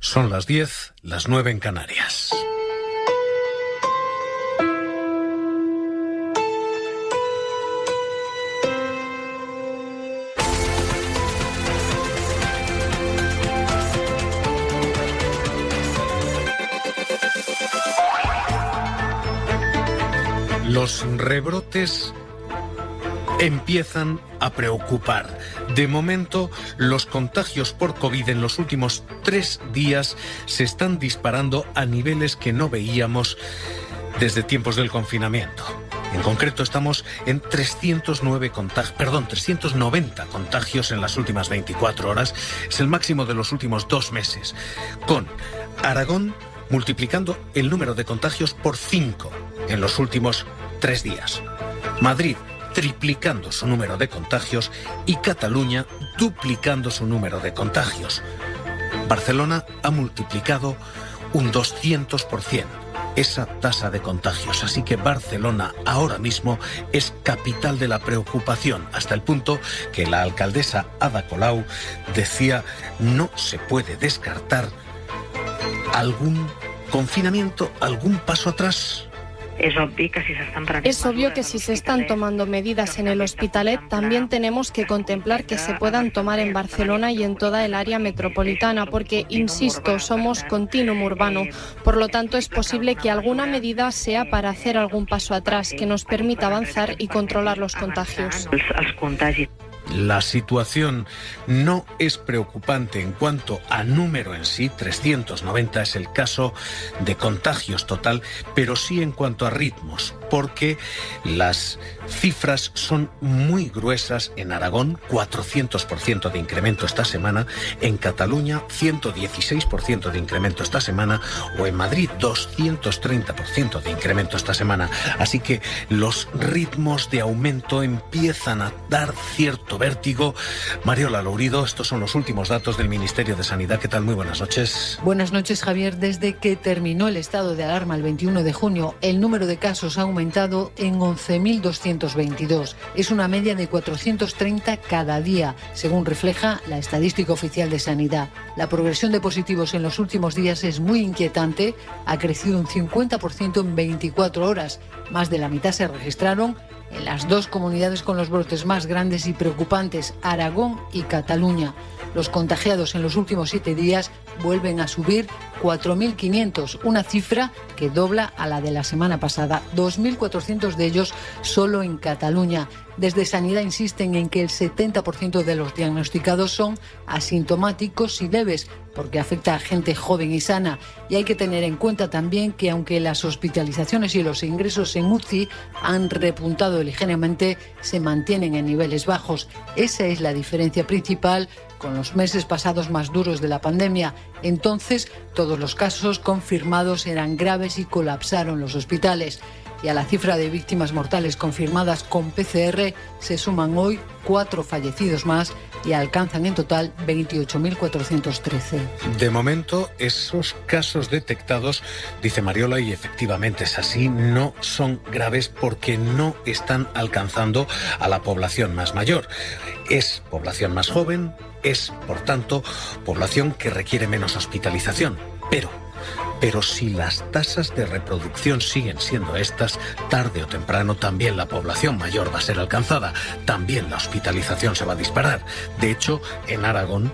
Son las 10, las 9 en Canarias. Los rebrotes empiezan a preocupar. De momento, los contagios por COVID en los últimos 3 días se están disparando a niveles que no veíamos desde tiempos del confinamiento. En concreto, estamos en 390 contagios en las últimas 24 horas. Es el máximo de los últimos 2 meses, con Aragón multiplicando el número de contagios por 5 en los últimos 3 días. Madrid triplicando su número de contagios y Cataluña duplicando su número de contagios. Barcelona ha multiplicado un 200% esa tasa de contagios, así que Barcelona ahora mismo es capital de la preocupación, hasta el punto que la alcaldesa Ada Colau decía: no se puede descartar algún confinamiento, algún paso atrás. Es obvio que si se están tomando medidas en el Hospitalet, también tenemos que contemplar que se puedan tomar en Barcelona y en toda el área metropolitana, porque, insisto, somos continuum urbano. Por lo tanto, es posible que alguna medida sea para hacer algún paso atrás que nos permita avanzar y controlar los contagios. La situación no es preocupante en cuanto a número en sí, 390 es el caso de contagios total, pero sí en cuanto a ritmos, porque las cifras son muy gruesas en Aragón, 400% de incremento esta semana, en Cataluña 116% de incremento esta semana, o en Madrid 230% de incremento esta semana. Así que los ritmos de aumento empiezan a dar cierto vértigo. Mariola Lourido, estos son los últimos datos del Ministerio de Sanidad. ¿Qué tal? Muy buenas noches. Buenas noches, Javier. Desde que terminó el estado de alarma el 21 de junio, el número de casos ha aumentado en 11.222. Es una media de 430 cada día, según refleja la estadística oficial de Sanidad. La progresión de positivos en los últimos días es muy inquietante. Ha crecido un 50% en 24 horas. Más de la mitad se registraron en las 2 comunidades con los brotes más grandes y preocupantes, Aragón y Cataluña. Los contagiados en los últimos 7 días vuelven a subir 4.500, una cifra que dobla a la de la semana pasada. 2.400 de ellos solo en Cataluña. Desde Sanidad insisten en que el 70% de los diagnosticados son asintomáticos y leves, porque afecta a gente joven y sana. Y hay que tener en cuenta también que aunque las hospitalizaciones y los ingresos en UCI han repuntado ligeramente, se mantienen en niveles bajos. Esa es la diferencia principal con los meses pasados más duros de la pandemia. Entonces, todos los casos confirmados eran graves y colapsaron los hospitales. Y a la cifra de víctimas mortales confirmadas con PCR se suman hoy 4 fallecidos más y alcanzan en total 28.413. De momento, esos casos detectados, dice Mariola, y efectivamente es así, no son graves porque no están alcanzando a la población más mayor. Es población más joven, es, por tanto, población que requiere menos hospitalización. Pero si las tasas de reproducción siguen siendo estas, tarde o temprano también la población mayor va a ser alcanzada, también la hospitalización se va a disparar. De hecho, en Aragón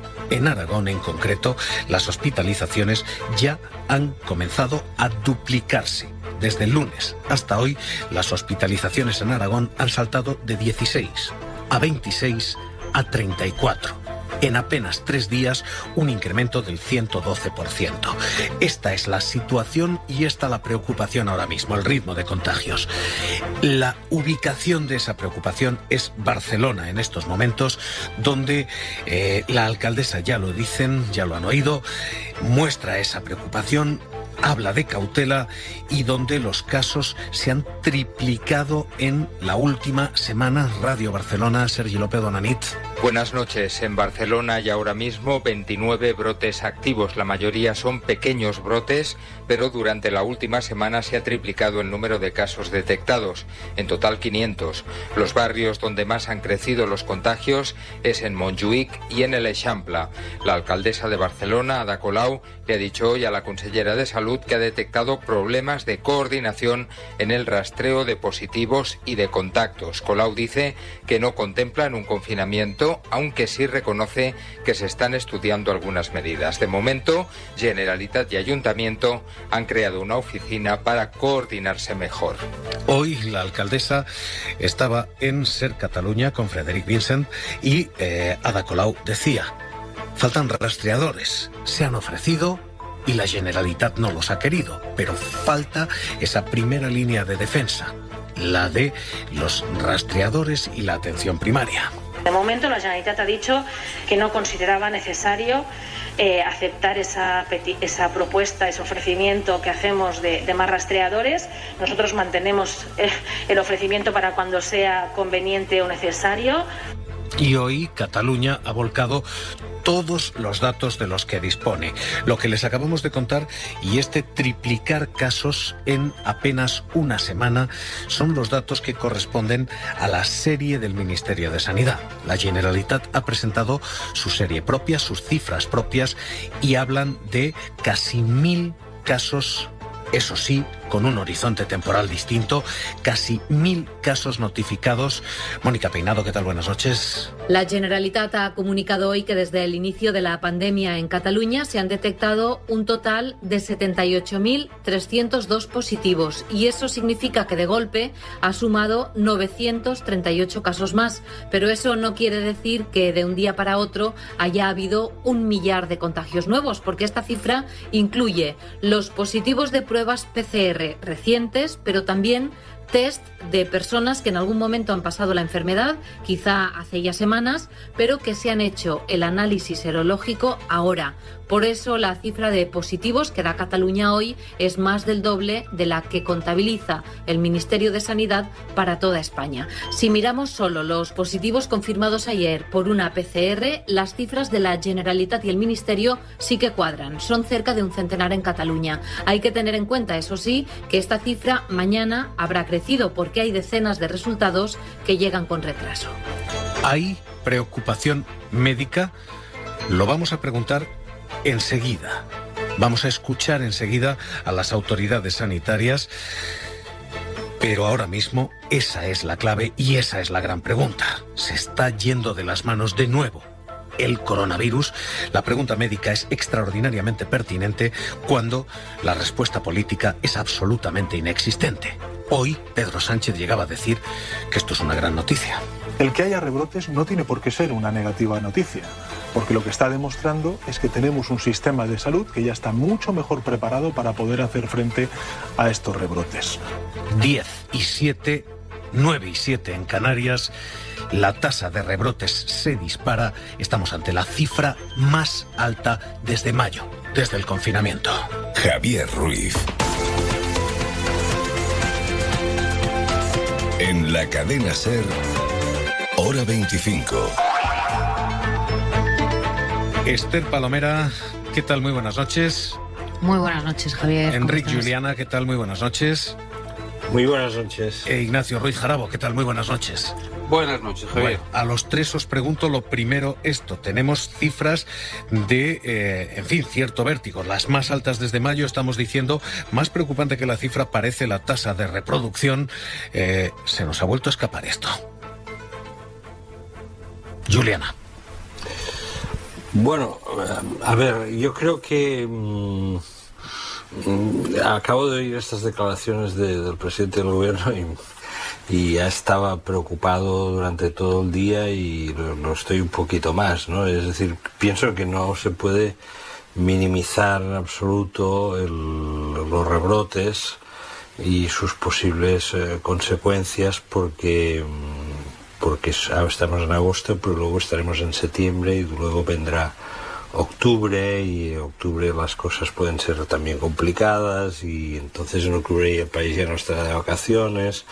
en concreto, las hospitalizaciones ya han comenzado a duplicarse. Desde el lunes hasta hoy, las hospitalizaciones en Aragón han saltado de 16 a 26 a 34. En apenas 3 días, un incremento del 112%. Esta es la situación y esta la preocupación ahora mismo, el ritmo de contagios. La ubicación de esa preocupación es Barcelona en estos momentos, donde la alcaldesa, ya lo dicen, ya lo han oído, muestra esa preocupación, habla de cautela y donde los casos se han triplicado en la última semana. Radio Barcelona, Sergi López, bona nit. Buenas noches. En Barcelona hay ahora mismo 29 brotes activos. La mayoría son pequeños brotes, pero durante la última semana se ha triplicado el número de casos detectados. En total 500. Los barrios donde más han crecido los contagios es en Montjuïc y en el Eixample. La alcaldesa de Barcelona, Ada Colau, le ha dicho hoy a la consellera de Salud que ha detectado problemas de coordinación en el rastreo de positivos y de contactos. Colau dice que no contemplan un confinamiento, aunque sí reconoce que se están estudiando algunas medidas. De momento, Generalitat y Ayuntamiento han creado una oficina para coordinarse mejor. Hoy la alcaldesa estaba en Ser Catalunya con Frederic Vincent y Ada Colau decía: faltan rastreadores, se han ofrecido y la Generalitat no los ha querido, pero falta esa primera línea de defensa, la de los rastreadores y la atención primaria. De momento, la Generalitat ha dicho que no consideraba necesario aceptar esa propuesta, ese ofrecimiento que hacemos de más rastreadores. Nosotros mantenemos el ofrecimiento para cuando sea conveniente o necesario. Y hoy Cataluña ha volcado todos los datos de los que dispone. Lo que les acabamos de contar y este triplicar casos en apenas una semana son los datos que corresponden a la serie del Ministerio de Sanidad. La Generalitat ha presentado su serie propia, sus cifras propias, y hablan de casi 1.000 casos, eso sí, con un horizonte temporal distinto, casi 1.000 casos notificados. Mónica Peinado, ¿qué tal? Buenas noches. La Generalitat ha comunicado hoy que desde el inicio de la pandemia en Cataluña se han detectado un total de 78.302 positivos y eso significa que de golpe ha sumado 938 casos más. Pero eso no quiere decir que de un día para otro haya habido 1 millar de contagios nuevos, porque esta cifra incluye los positivos de pruebas PCR recientes, pero también test de personas que en algún momento han pasado la enfermedad, quizá hace ya semanas, pero que se han hecho el análisis serológico ahora. Por eso la cifra de positivos que da Cataluña hoy es más del doble de la que contabiliza el Ministerio de Sanidad para toda España. Si miramos solo los positivos confirmados ayer por una PCR, las cifras de la Generalitat y el Ministerio sí que cuadran. Son cerca de un centenar en Cataluña. Hay que tener en cuenta, eso sí, que esta cifra mañana habrá crecido porque hay decenas de resultados que llegan con retraso. ¿Hay preocupación médica? Lo vamos a preguntar enseguida. Vamos a escuchar enseguida a las autoridades sanitarias, pero ahora mismo esa es la clave y esa es la gran pregunta. ¿Se está yendo de las manos de nuevo el coronavirus? La pregunta médica es extraordinariamente pertinente cuando la respuesta política es absolutamente inexistente. Hoy Pedro Sánchez llegaba a decir que esto es una gran noticia. El que haya rebrotes no tiene por qué ser una negativa noticia, porque lo que está demostrando es que tenemos un sistema de salud que ya está mucho mejor preparado para poder hacer frente a estos rebrotes. 10 y 7, 9 y 7 en Canarias, la tasa de rebrotes se dispara, estamos ante la cifra más alta desde mayo, desde el confinamiento. Javier Ruiz. En la cadena SER, hora 25. Esther Palomera, ¿qué tal? Muy buenas noches. Muy buenas noches, Javier. Enrique Juliana, ¿qué tal? Muy buenas noches. Muy buenas noches. Ignacio Ruiz Jarabo, ¿qué tal? Muy buenas noches. Buenas noches, Javier. Bueno, a los tres os pregunto lo primero esto. Tenemos cifras de, en fin, cierto vértigo. Las más altas desde mayo, estamos diciendo. Más preocupante que la cifra parece la tasa de reproducción. Se nos ha vuelto a escapar esto. Juliana. Bueno, a ver, yo creo que acabo de oír estas declaraciones del presidente del gobierno y ya estaba preocupado durante todo el día y lo estoy un poquito más, ¿no? Es decir, pienso que no se puede minimizar en absoluto los rebrotes y sus posibles consecuencias porque estamos en agosto, pero luego estaremos en septiembre y luego vendrá octubre, y en octubre las cosas pueden ser también complicadas y entonces en octubre el país ya no estará de vacaciones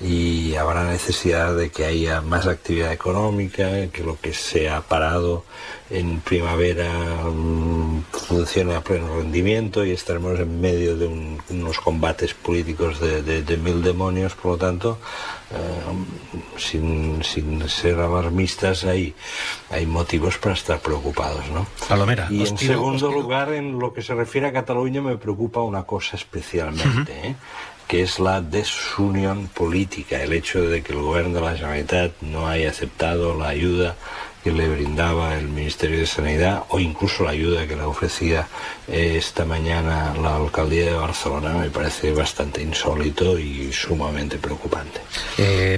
y habrá necesidad de que haya más actividad económica, que lo que se ha parado en primavera funcione a pleno rendimiento, y estaremos en medio de unos combates políticos de mil demonios. Por lo tanto, sin ser alarmistas, hay motivos para estar preocupados, ¿no? Palomera, y en segundo lugar, en lo que se refiere a Cataluña, me preocupa una cosa especialmente, que es la desunión política, el hecho de que el gobierno de la Generalitat no haya aceptado la ayuda que le brindaba el Ministerio de Sanidad, o incluso la ayuda que le ofrecía esta mañana la alcaldía de Barcelona. Me parece bastante insólito y sumamente preocupante.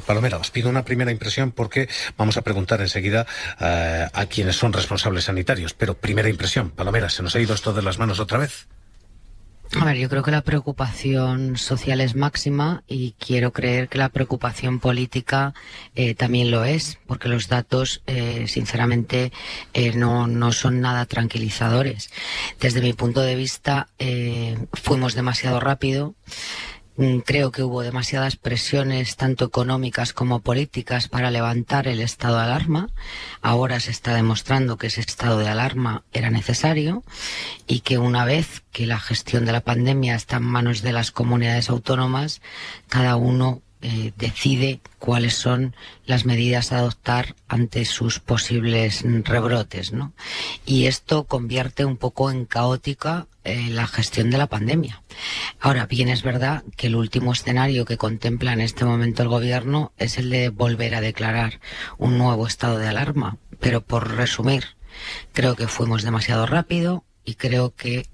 Palomera, os pido una primera impresión, porque vamos a preguntar enseguida a quienes son responsables sanitarios, pero primera impresión. Palomera, ¿se nos ha ido esto de las manos otra vez? A ver, yo creo que la preocupación social es máxima, y quiero creer que la preocupación política también lo es, porque los datos, sinceramente, no son nada tranquilizadores. Desde mi punto de vista, fuimos demasiado rápido. Creo que hubo demasiadas presiones, tanto económicas como políticas, para levantar el estado de alarma. Ahora se está demostrando que ese estado de alarma era necesario, y que una vez que la gestión de la pandemia está en manos de las comunidades autónomas, cada uno decide cuáles son las medidas a adoptar ante sus posibles rebrotes, ¿no? Y esto convierte un poco en caótica la gestión de la pandemia. Ahora bien, es verdad que el último escenario que contempla en este momento el gobierno es el de volver a declarar un nuevo estado de alarma. Pero, por resumir, creo que fuimos demasiado rápido, y creo que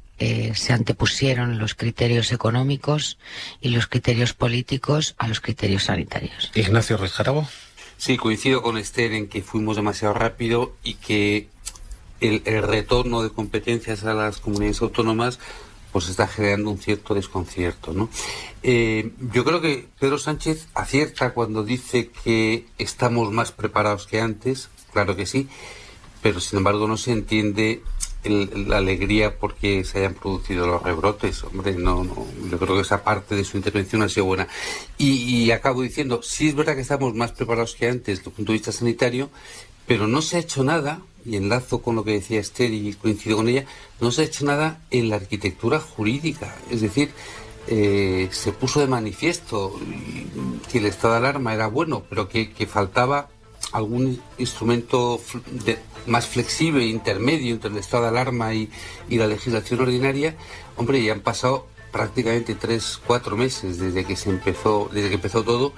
se antepusieron los criterios económicos y los criterios políticos a los criterios sanitarios. Ignacio Ruiz Jarabo. Sí, coincido con Esther en que fuimos demasiado rápido, y que el retorno de competencias a las comunidades autónomas pues está generando un cierto desconcierto, ¿no? Yo creo que Pedro Sánchez acierta cuando dice que estamos más preparados que antes, claro que sí, pero sin embargo no se entiende la alegría porque se hayan producido los rebrotes. Hombre, no, yo creo que esa parte de su intervención ha sido buena. Y acabo diciendo, sí es verdad que estamos más preparados que antes desde el punto de vista sanitario, pero no se ha hecho nada, y enlazo con lo que decía Esther y coincido con ella, no se ha hecho nada en la arquitectura jurídica. Es decir, se puso de manifiesto que el estado de alarma era bueno, pero que faltaba algún instrumento más flexible, intermedio entre el estado de alarma y la legislación ordinaria. Hombre, ya han pasado prácticamente 3-4 meses desde que empezó todo,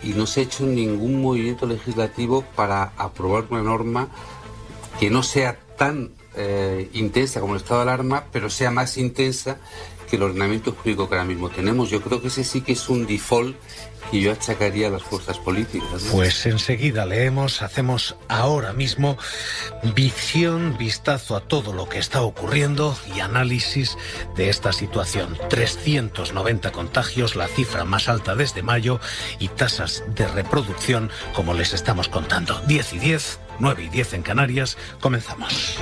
y no se ha hecho ningún movimiento legislativo para aprobar una norma que no sea tan intensa como el estado de alarma, pero sea más intensa que el ordenamiento jurídico que ahora mismo tenemos. Yo creo que ese sí que es un default que yo achacaría a las fuerzas políticas, ¿no? Pues enseguida hacemos ahora mismo vistazo a todo lo que está ocurriendo y análisis de esta situación. 390 contagios, la cifra más alta desde mayo, y tasas de reproducción como les estamos contando. 10:10, 9:10 en Canarias. Comenzamos.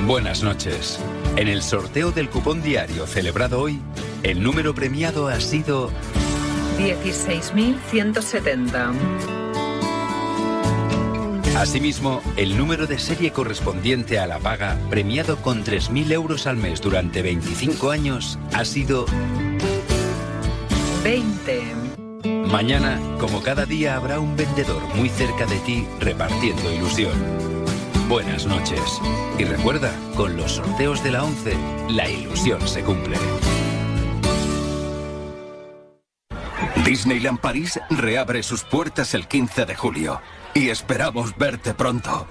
Buenas noches. En el sorteo del cupón diario celebrado hoy, el número premiado ha sido 16.170. Asimismo, el número de serie correspondiente a la paga, premiado con 3.000 euros al mes durante 25 años, ha sido 20. Mañana, como cada día, habrá un vendedor muy cerca de ti repartiendo ilusión. Buenas noches. Y recuerda, con los sorteos de la 11, la ilusión se cumple. Disneyland París reabre sus puertas el 15 de julio. Y esperamos verte pronto.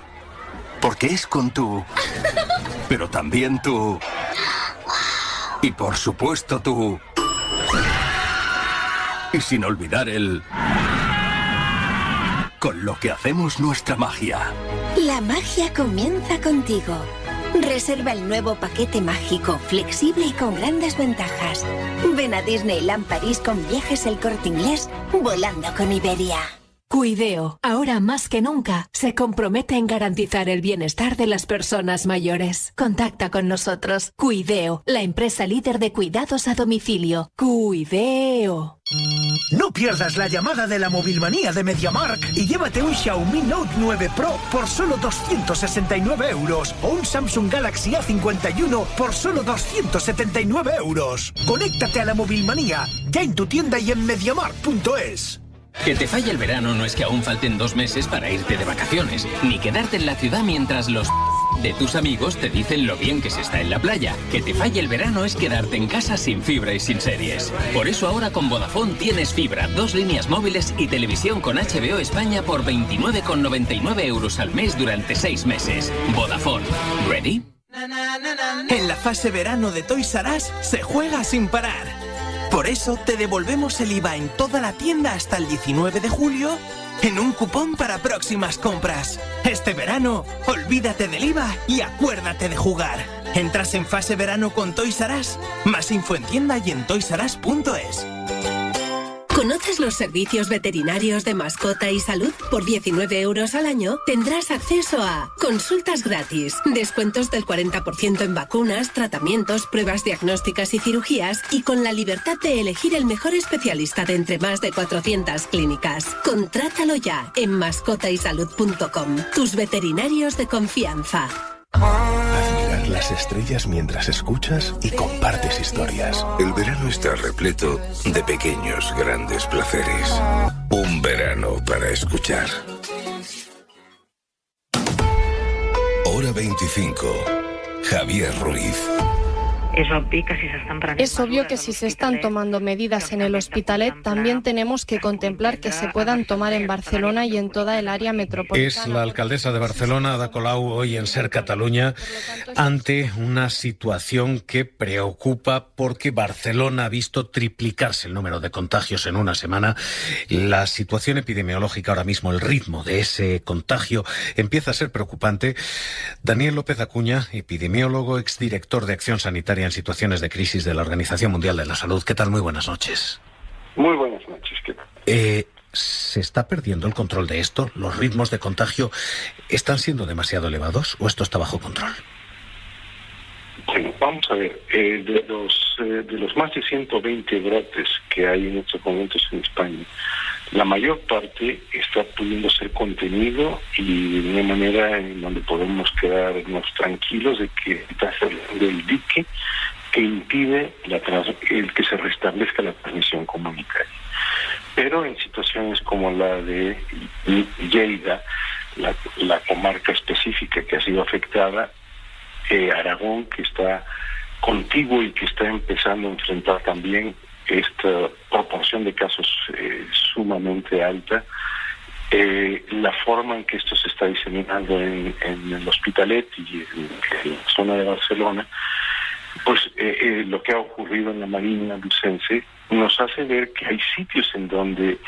Porque es con tu... pero también tu... y por supuesto tu... y sin olvidar el... con lo que hacemos nuestra magia. La magia comienza contigo. Reserva el nuevo paquete mágico, flexible y con grandes ventajas. Ven a Disneyland París con Viajes El Corte Inglés, volando con Iberia. Cuideo, ahora más que nunca, se compromete en garantizar el bienestar de las personas mayores. Contacta con nosotros. Cuideo, la empresa líder de cuidados a domicilio. Cuideo. No pierdas la llamada de la Movilmanía de MediaMarkt y llévate un Xiaomi Note 9 Pro por solo 269 euros o un Samsung Galaxy A51 por solo 279 euros. Conéctate a la Movilmanía, ya en tu tienda y en MediaMarkt.es. Que te falle el verano no es que aún falten 2 meses para irte de vacaciones, ni quedarte en la ciudad mientras los de tus amigos te dicen lo bien que se está en la playa. Que te falle el verano es quedarte en casa sin fibra y sin series. Por eso ahora con Vodafone tienes fibra, 2 líneas móviles y televisión con HBO España por 29,99 euros al mes durante 6 meses. Vodafone. ¿Ready? En la fase verano de Toys R Us se juega sin parar. Por eso te devolvemos el IVA en toda la tienda hasta el 19 de julio en un cupón para próximas compras. Este verano, olvídate del IVA y acuérdate de jugar. Entras en fase verano con Toys R Us. Más info en tienda y en toysrus.es. ¿Conoces los servicios veterinarios de mascota y salud? Por 19 euros al año tendrás acceso a consultas gratis, descuentos del 40% en vacunas, tratamientos, pruebas diagnósticas y cirugías, y con la libertad de elegir el mejor especialista de entre más de 400 clínicas. Contrátalo ya en mascotaysalud.com. Tus veterinarios de confianza. Admirar las estrellas mientras escuchas y compartes historias. El verano está repleto de pequeños grandes placeres. Un verano para escuchar. Hora 25. Javier Ruiz. Es obvio que si se están tomando medidas en el Hospitalet, también tenemos que contemplar que se puedan tomar en Barcelona y en toda el área metropolitana. Es la alcaldesa de Barcelona, Ada Colau, hoy en Ser Catalunya, ante una situación que preocupa porque Barcelona ha visto triplicarse el número de contagios en una semana. La situación epidemiológica ahora mismo, el ritmo de ese contagio, empieza a ser preocupante. Daniel López Acuña, epidemiólogo, exdirector de Acción Sanitaria en situaciones de crisis de la Organización Mundial de la Salud. ¿Qué tal? Muy buenas noches. Muy buenas noches. ¿Qué tal? ¿Se está perdiendo el control de esto? ¿Los ritmos de contagio están siendo demasiado elevados o esto está bajo control? Bueno, vamos a ver. De los más de 120 brotes que hay en estos momentos en España, la mayor parte está pudiendo ser contenido y de una manera en donde podemos quedarnos tranquilos de que está saliendo el dique que impide el que se restablezca la transmisión comunitaria. Pero en situaciones como la de Lleida, la comarca específica que ha sido afectada, Aragón, que está contiguo y que está empezando a enfrentar también esta proporción de casos sumamente alta, la forma en que esto se está diseminando en el Hospitalet y en la zona de Barcelona, pues lo que ha ocurrido en la Marina Lucense nos hace ver que hay sitios en donde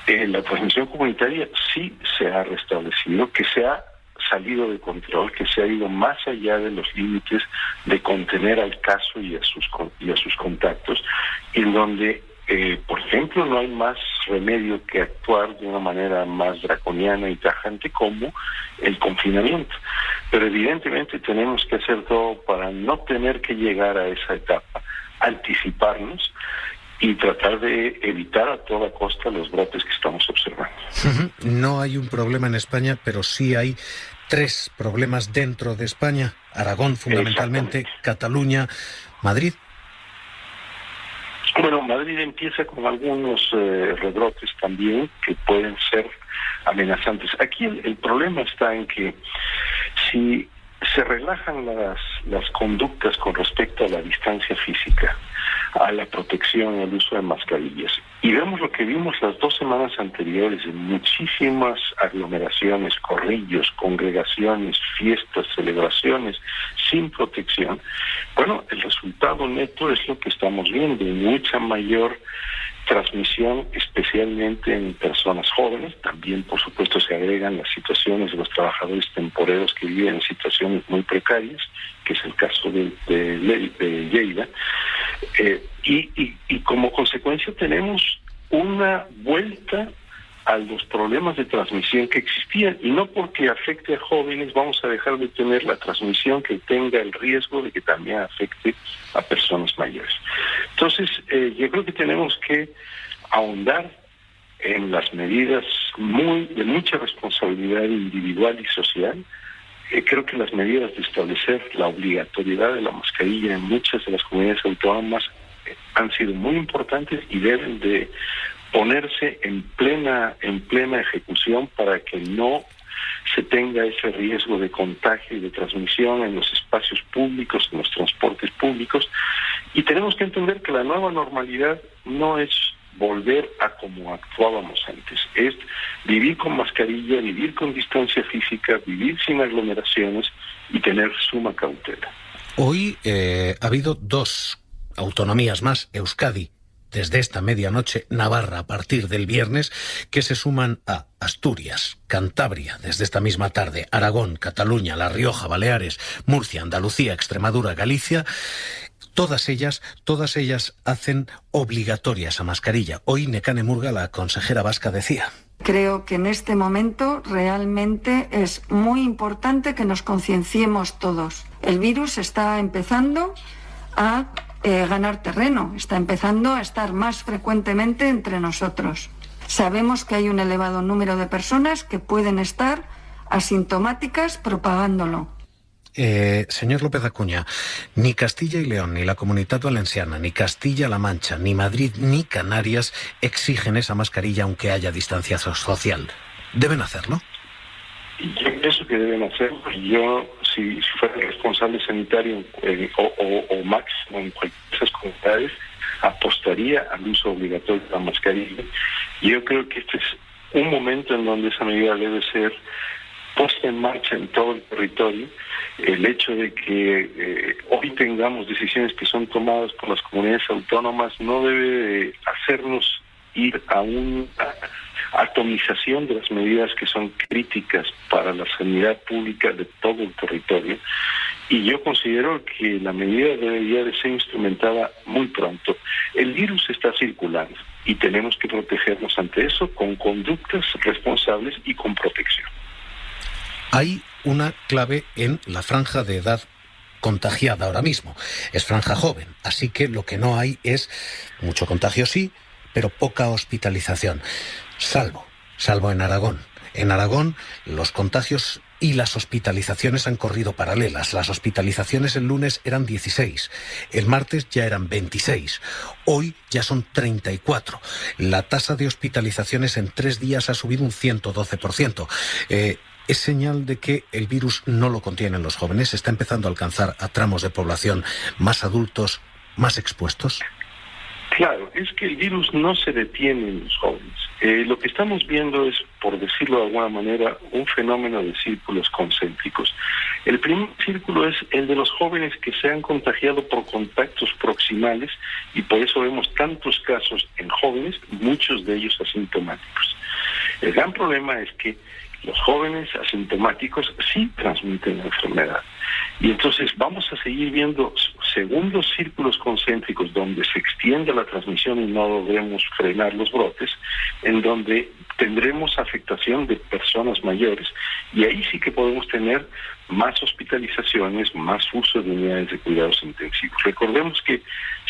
la transmisión comunitaria sí se ha restablecido, que se ha salido de control, que se ha ido más allá de los límites de contener al caso y a sus contactos, en donde, por ejemplo, no hay más remedio que actuar de una manera más draconiana y tajante como el confinamiento. Pero evidentemente tenemos que hacer todo para no tener que llegar a esa etapa, anticiparnos y tratar de evitar a toda costa los brotes que estamos observando. No hay un problema en España, pero sí hay 3 problemas dentro de España: Aragón fundamentalmente, Cataluña, Madrid. Bueno, Madrid empieza con algunos rebrotes también que pueden ser amenazantes. Aquí el problema está en que si se relajan las conductas con respecto a la distancia física, a la protección y al uso de mascarillas, y vemos lo que vimos las 2 semanas anteriores en muchísimas aglomeraciones, corrillos, congregaciones, fiestas, celebraciones sin protección, bueno, el resultado neto es lo que estamos viendo, mucha mayor transmisión, especialmente en personas jóvenes. También, por supuesto, se agregan las situaciones de los trabajadores temporeros que viven en situaciones muy precarias, que es el caso de Lleida. Y como consecuencia tenemos una vuelta a los problemas de transmisión que existían, y no porque afecte a jóvenes vamos a dejar de tener la transmisión que tenga el riesgo de que también afecte a personas mayores. Entonces, yo creo que tenemos que ahondar en las medidas de mucha responsabilidad individual y social. Creo que las medidas de establecer la obligatoriedad de la mascarilla en muchas de las comunidades autónomas han sido muy importantes y deben de ponerse en plena ejecución para que no se tenga ese riesgo de contagio y de transmisión en los espacios públicos, en los transportes públicos. Y tenemos que entender que la nueva normalidad no es volver a como actuábamos antes, es vivir con mascarilla, vivir con distancia física, vivir sin aglomeraciones y tener suma cautela. Hoy ha habido 2 autonomías más, Euskadi desde esta medianoche, Navarra a partir del viernes, que se suman a Asturias, Cantabria desde esta misma tarde, Aragón, Cataluña, La Rioja, Baleares, Murcia, Andalucía, Extremadura, Galicia. Todas ellas hacen obligatoria esa mascarilla. Hoy Nekane Murga, la consejera vasca, decía: creo que en este momento realmente es muy importante que nos concienciemos todos. El virus está empezando a ganar terreno, está empezando a estar más frecuentemente entre nosotros. Sabemos que hay un elevado número de personas que pueden estar asintomáticas propagándolo. Señor López Acuña, ni Castilla y León, ni la Comunidad Valenciana, ni Castilla-La Mancha, ni Madrid, ni Canarias exigen esa mascarilla aunque haya distancia social. ¿Deben hacerlo? Yo pienso que deben hacerlo. Yo, si fuera responsable sanitario o máximo en cualquiera de esas comunidades, apostaría al uso obligatorio de la mascarilla. Yo creo que este es un momento en donde esa medida debe ser puesta en marcha en todo el territorio. El hecho de que hoy tengamos decisiones que son tomadas por las comunidades autónomas no debe hacernos ir a una atomización de las medidas que son críticas para la sanidad pública de todo el territorio. Y yo considero que la medida debería de ser instrumentada muy pronto. El virus está circulando y tenemos que protegernos ante eso con conductas responsables y con protección. Hay una clave en la franja de edad contagiada ahora mismo. Es franja joven, así que lo que no hay es mucho contagio, sí, pero poca hospitalización. Salvo en Aragón. En Aragón los contagios y las hospitalizaciones han corrido paralelas. Las hospitalizaciones el lunes eran 16, el martes ya eran 26, hoy ya son 34. La tasa de hospitalizaciones en 3 días ha subido un 112%. ¿Es señal de que el virus no lo contienen los jóvenes? ¿Está empezando a alcanzar a tramos de población más adultos, más expuestos? Claro, es que el virus no se detiene en los jóvenes. Lo que estamos viendo es, por decirlo de alguna manera, un fenómeno de círculos concéntricos. El primer círculo es el de los jóvenes que se han contagiado por contactos proximales y por eso vemos tantos casos en jóvenes, muchos de ellos asintomáticos. El gran problema es que los jóvenes asintomáticos sí transmiten la enfermedad. Y entonces vamos a seguir viendo segundos círculos concéntricos donde se extiende la transmisión y no logremos frenar los brotes, en donde tendremos afectación de personas mayores y ahí sí que podemos tener más hospitalizaciones, más uso de unidades de cuidados intensivos. Recordemos que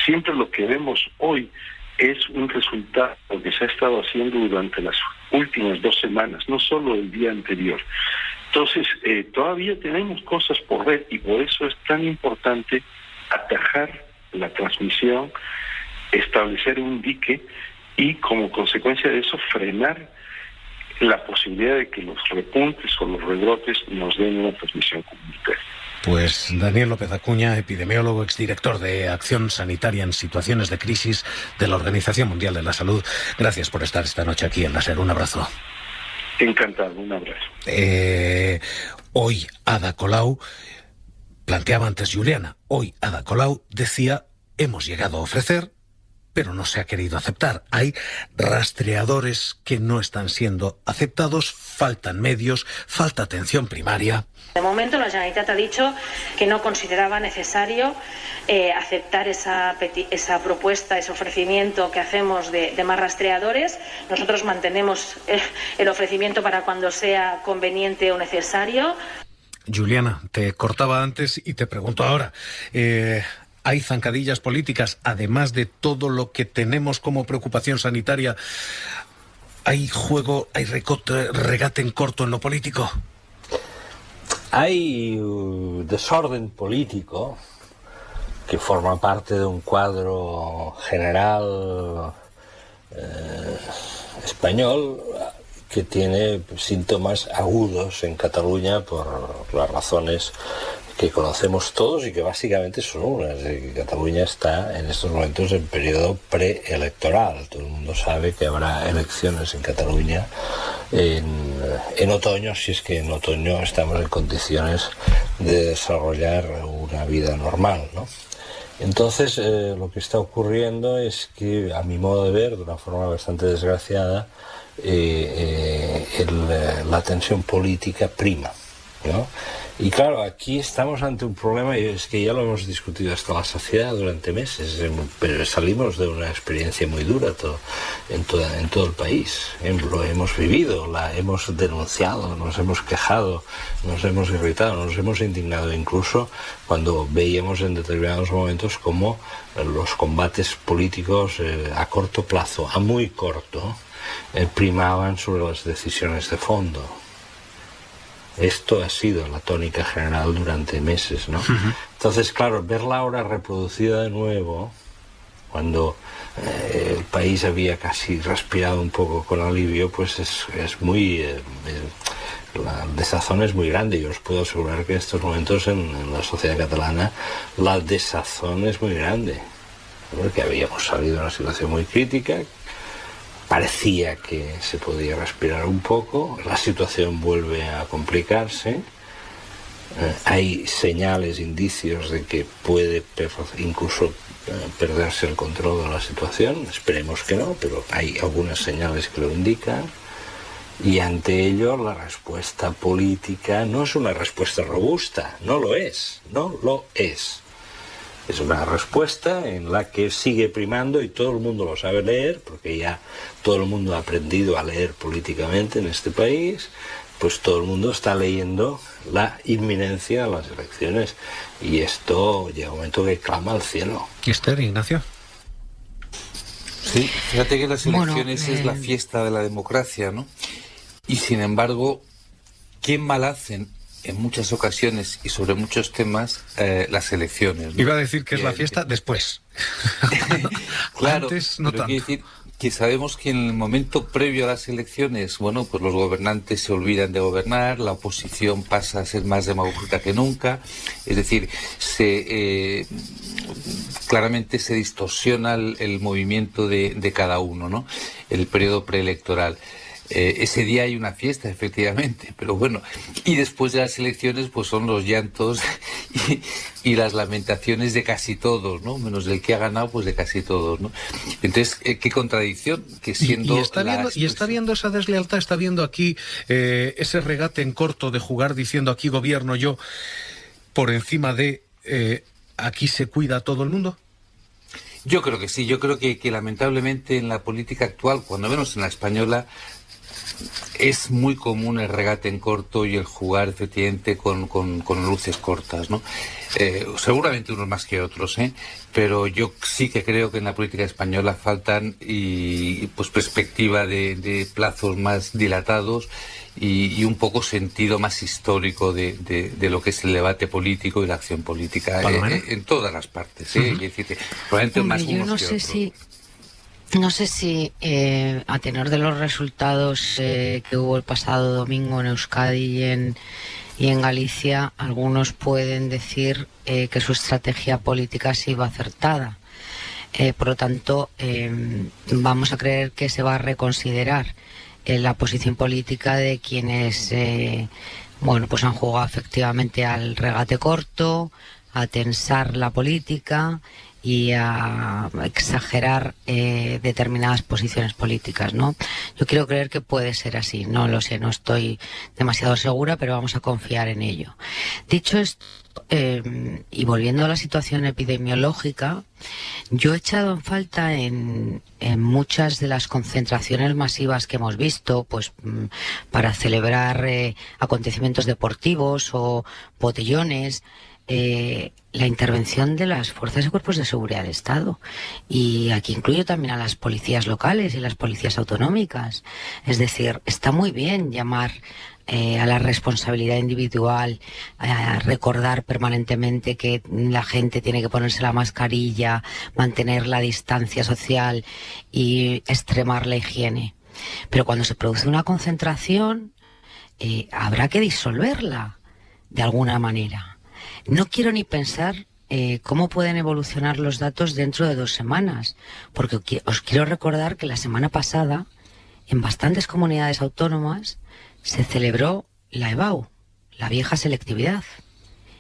siempre lo que vemos hoy es un resultado que se ha estado haciendo durante las últimas 2 semanas, no solo el día anterior. Entonces, todavía tenemos cosas por ver y por eso es tan importante atajar la transmisión, establecer un dique y como consecuencia de eso frenar la posibilidad de que los repuntes o los rebrotes nos den una transmisión comunitaria. Pues Daniel López Acuña, epidemiólogo, exdirector de Acción Sanitaria en Situaciones de Crisis de la Organización Mundial de la Salud, gracias por estar esta noche aquí en La SER. Un abrazo. Encantado, un abrazo. Hoy Ada Colau, planteaba antes Juliana, hoy Ada Colau decía, hemos llegado a ofrecer pero no se ha querido aceptar. Hay rastreadores que no están siendo aceptados, faltan medios, falta atención primaria. De momento, la Generalitat ha dicho que no consideraba necesario aceptar esa propuesta, ese ofrecimiento que hacemos de más rastreadores. Nosotros mantenemos el ofrecimiento para cuando sea conveniente o necesario. Juliana, te cortaba antes y te pregunto ahora. ¿Hay zancadillas políticas, además de todo lo que tenemos como preocupación sanitaria? ¿Hay juego, hay regate en corto en lo político? Hay desorden político que forma parte de un cuadro general español que tiene síntomas agudos en Cataluña por las razones que conocemos todos y que básicamente son unas. Cataluña está en estos momentos en periodo preelectoral. Todo el mundo sabe que habrá elecciones en Cataluña en otoño, si es que en otoño estamos en condiciones de desarrollar una vida normal, ¿no? Entonces, lo que está ocurriendo es que, a mi modo de ver, de una forma bastante desgraciada, la tensión política prima, ¿no? Y claro, aquí estamos ante un problema, y es que ya lo hemos discutido hasta la saciedad durante meses, pero salimos de una experiencia muy dura en todo el país. Lo hemos vivido, la hemos denunciado, nos hemos quejado, nos hemos irritado, nos hemos indignado, incluso cuando veíamos en determinados momentos cómo los combates políticos a corto plazo, a muy corto, primaban sobre las decisiones de fondo. Esto ha sido la tónica general durante meses, ¿no? Uh-huh. Entonces, claro, verla ahora reproducida de nuevo, cuando el país había casi respirado un poco con alivio, pues es muy... la desazón es muy grande. Yo os puedo asegurar que en estos momentos en la sociedad catalana la desazón es muy grande, porque habíamos salido de una situación muy crítica. Parecía que se podía respirar un poco, la situación vuelve a complicarse, hay señales, indicios de que puede incluso perderse el control de la situación, esperemos que no, pero hay algunas señales que lo indican, y ante ello la respuesta política no es una respuesta robusta, no lo es. Es una respuesta en la que sigue primando, y todo el mundo lo sabe leer, porque ya todo el mundo ha aprendido a leer políticamente en este país, pues todo el mundo está leyendo la inminencia de las elecciones, y esto llega un momento que clama al cielo. Esther, Ignacio. Sí, fíjate que las elecciones es la fiesta de la democracia, ¿no? Y sin embargo, ¿qué mal hacen en muchas ocasiones y sobre muchos temas las elecciones, ¿no? Iba a decir que es la fiesta después. Claro, antes no tanto. Quiero decir que sabemos que en el momento previo a las elecciones, bueno, pues los gobernantes se olvidan de gobernar, la oposición pasa a ser más demagógica que nunca, es decir, claramente se distorsiona el movimiento de cada uno, ¿no? El periodo preelectoral. Ese día hay una fiesta, efectivamente, pero bueno, y después de las elecciones pues son los llantos y las lamentaciones de casi todos, ¿no? Menos del que ha ganado, pues de casi todos, ¿no? Entonces, qué contradicción, que siendo... Y está viendo esa deslealtad, está viendo aquí ese regate en corto de jugar diciendo aquí gobierno yo, por encima de aquí se cuida a todo el mundo. Yo creo que sí, yo creo que lamentablemente en la política actual, cuando menos en la española, es muy común el regate en corto y el jugar efectivamente con luces cortas, ¿no? Seguramente unos más que otros, pero yo sí que creo que en la política española faltan pues perspectiva de plazos más dilatados y un poco sentido más histórico de lo que es el debate político y la acción política en todas las partes, uh-huh. Es decir, probablemente hombre, más unos que otros. No sé si a tenor de los resultados que hubo el pasado domingo en Euskadi y en Galicia, algunos pueden decir que su estrategia política ha sido acertada. Por lo tanto, vamos a creer que se va a reconsiderar la posición política de quienes pues han jugado efectivamente al regate corto, a tensar la política y a exagerar determinadas posiciones políticas, ¿no? Yo quiero creer que puede ser así, no lo sé, no estoy demasiado segura, pero vamos a confiar en ello. Dicho esto, y volviendo a la situación epidemiológica, yo he echado en falta en muchas de las concentraciones masivas que hemos visto, pues para celebrar acontecimientos deportivos o botellones, la intervención de las fuerzas y cuerpos de seguridad del Estado. Y aquí incluyo también a las policías locales y las policías autonómicas. Es decir, está muy bien llamar a la responsabilidad individual, a recordar permanentemente que la gente tiene que ponerse la mascarilla, mantener la distancia social y extremar la higiene. Pero cuando se produce una concentración, habrá que disolverla de alguna manera. No quiero ni pensar cómo pueden evolucionar los datos dentro de 2 semanas, porque os quiero recordar que la semana pasada, en bastantes comunidades autónomas, se celebró la EBAU, la vieja selectividad,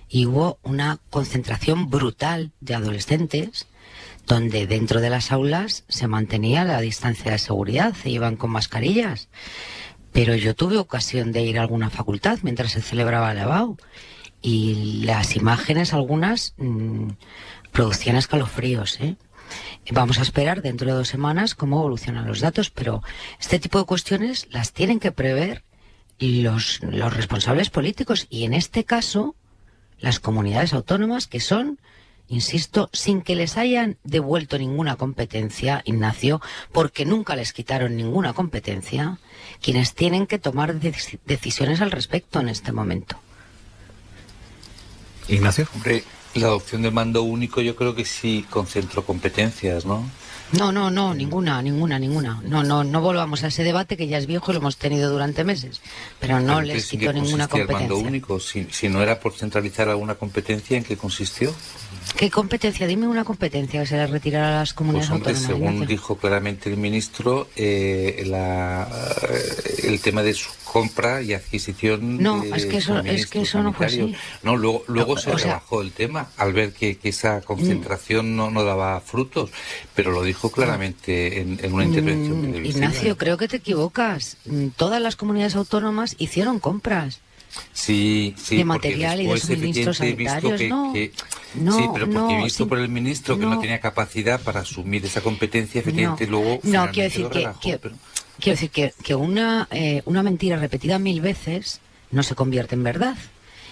y hubo una concentración brutal de adolescentes donde dentro de las aulas se mantenía la distancia de seguridad, se iban con mascarillas. Pero yo tuve ocasión de ir a alguna facultad mientras se celebraba la EBAU y las imágenes, algunas, producían escalofríos, ¿eh? Vamos a esperar dentro de 2 semanas cómo evolucionan los datos, pero este tipo de cuestiones las tienen que prever los responsables políticos, y en este caso las comunidades autónomas, que son, insisto, sin que les hayan devuelto ninguna competencia, Ignacio, porque nunca les quitaron ninguna competencia, quienes tienen que tomar decisiones al respecto en este momento. Ignacio. Hombre, la adopción de mando único yo creo que sí concentró competencias, ¿no? No, ninguna. No volvamos a ese debate que ya es viejo y lo hemos tenido durante meses, pero no les quitó ninguna competencia. ¿El mando único? Si no era por centralizar alguna competencia, ¿en qué consistió? ¿Qué competencia? Dime una competencia que se le retirara a las comunidades autónomas. Según dijo claramente el ministro, el tema de su compra y adquisición. No, es que eso no fue así. No, luego se rebajó el tema al ver que esa concentración no daba frutos, pero lo dijo claramente en una intervención televisiva. Ignacio, creo que te equivocas. Todas las comunidades autónomas hicieron compras. Sí, de material y de suministros sanitarios, porque he visto por el ministro que no tenía capacidad para asumir esa competencia, efectivamente luego. No, quiero decir que una mentira repetida 1000 veces no se convierte en verdad.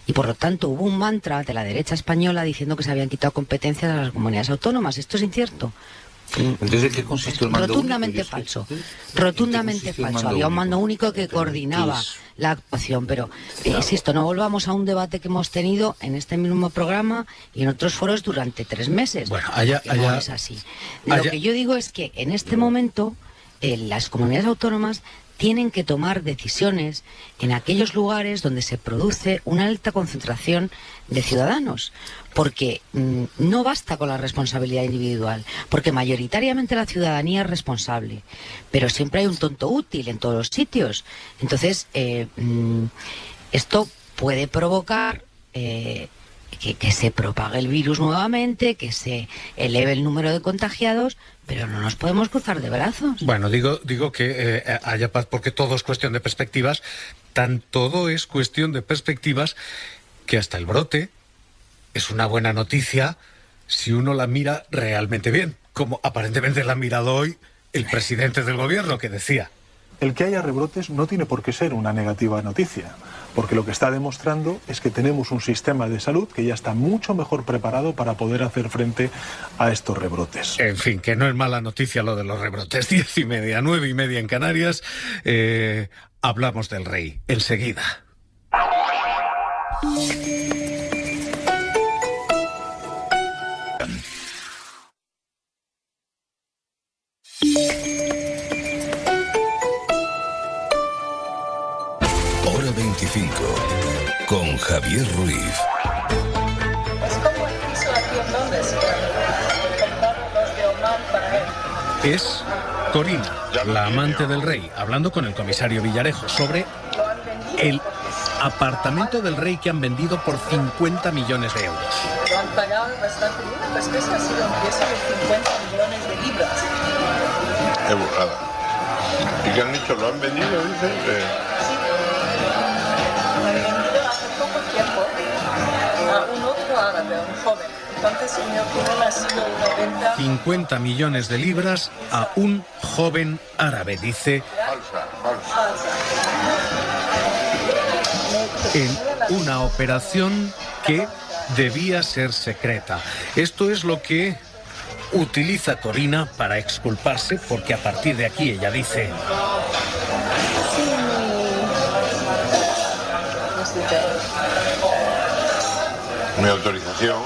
Y por lo tanto hubo un mantra de la derecha española diciendo que se habían quitado competencias a las comunidades autónomas. Esto es incierto. Entonces, ¿en qué consiste el mando rotundamente único? Falso. Rotundamente falso. Había un mando único que coordinaba la actuación, pero insisto, no volvamos a un debate que hemos tenido en este mismo programa y en otros foros durante 3 meses. Bueno, no es así. Lo que yo digo es que en este momento las comunidades autónomas tienen que tomar decisiones en aquellos lugares donde se produce una alta concentración de ciudadanos, porque no basta con la responsabilidad individual, porque mayoritariamente la ciudadanía es responsable, pero siempre hay un tonto útil en todos los sitios. Entonces, esto puede provocar que se propague el virus nuevamente, que se eleve el número de contagiados, pero no nos podemos cruzar de brazos. Bueno, digo que haya paz, porque todo es cuestión de perspectivas. Tan todo es cuestión de perspectivas que hasta el brote es una buena noticia si uno la mira realmente bien, como aparentemente la ha mirado hoy el presidente del gobierno, que decía: el que haya rebrotes no tiene por qué ser una negativa noticia, porque lo que está demostrando es que tenemos un sistema de salud que ya está mucho mejor preparado para poder hacer frente a estos rebrotes. En fin, que no es mala noticia lo de los rebrotes. 10:30, 9:30 en Canarias. Hablamos del rey enseguida. Hora 25 con Javier Ruiz. Es como el piso aquí en Londres, que compraron los de Oman para él. Es Corina, la amante del rey, hablando con el comisario Villarejo sobre el apartamento del rey que han vendido por 50 millones de euros. Lo han pagado bastante bien, pues que eso ha sido un precio de 50 millones de libras. Es burrada. ¿Y qué han dicho? ¿Lo han vendido, dices? Sí. Lo han vendido hace poco tiempo a un otro árabe, a un joven. Entonces, en mi opinión, ha sido una venta... 50 millones de libras a un joven árabe, dice... Falsa. En una operación que debía ser secreta. Esto es lo que utiliza Corina para exculparse, porque a partir de aquí ella dice... Mi autorización.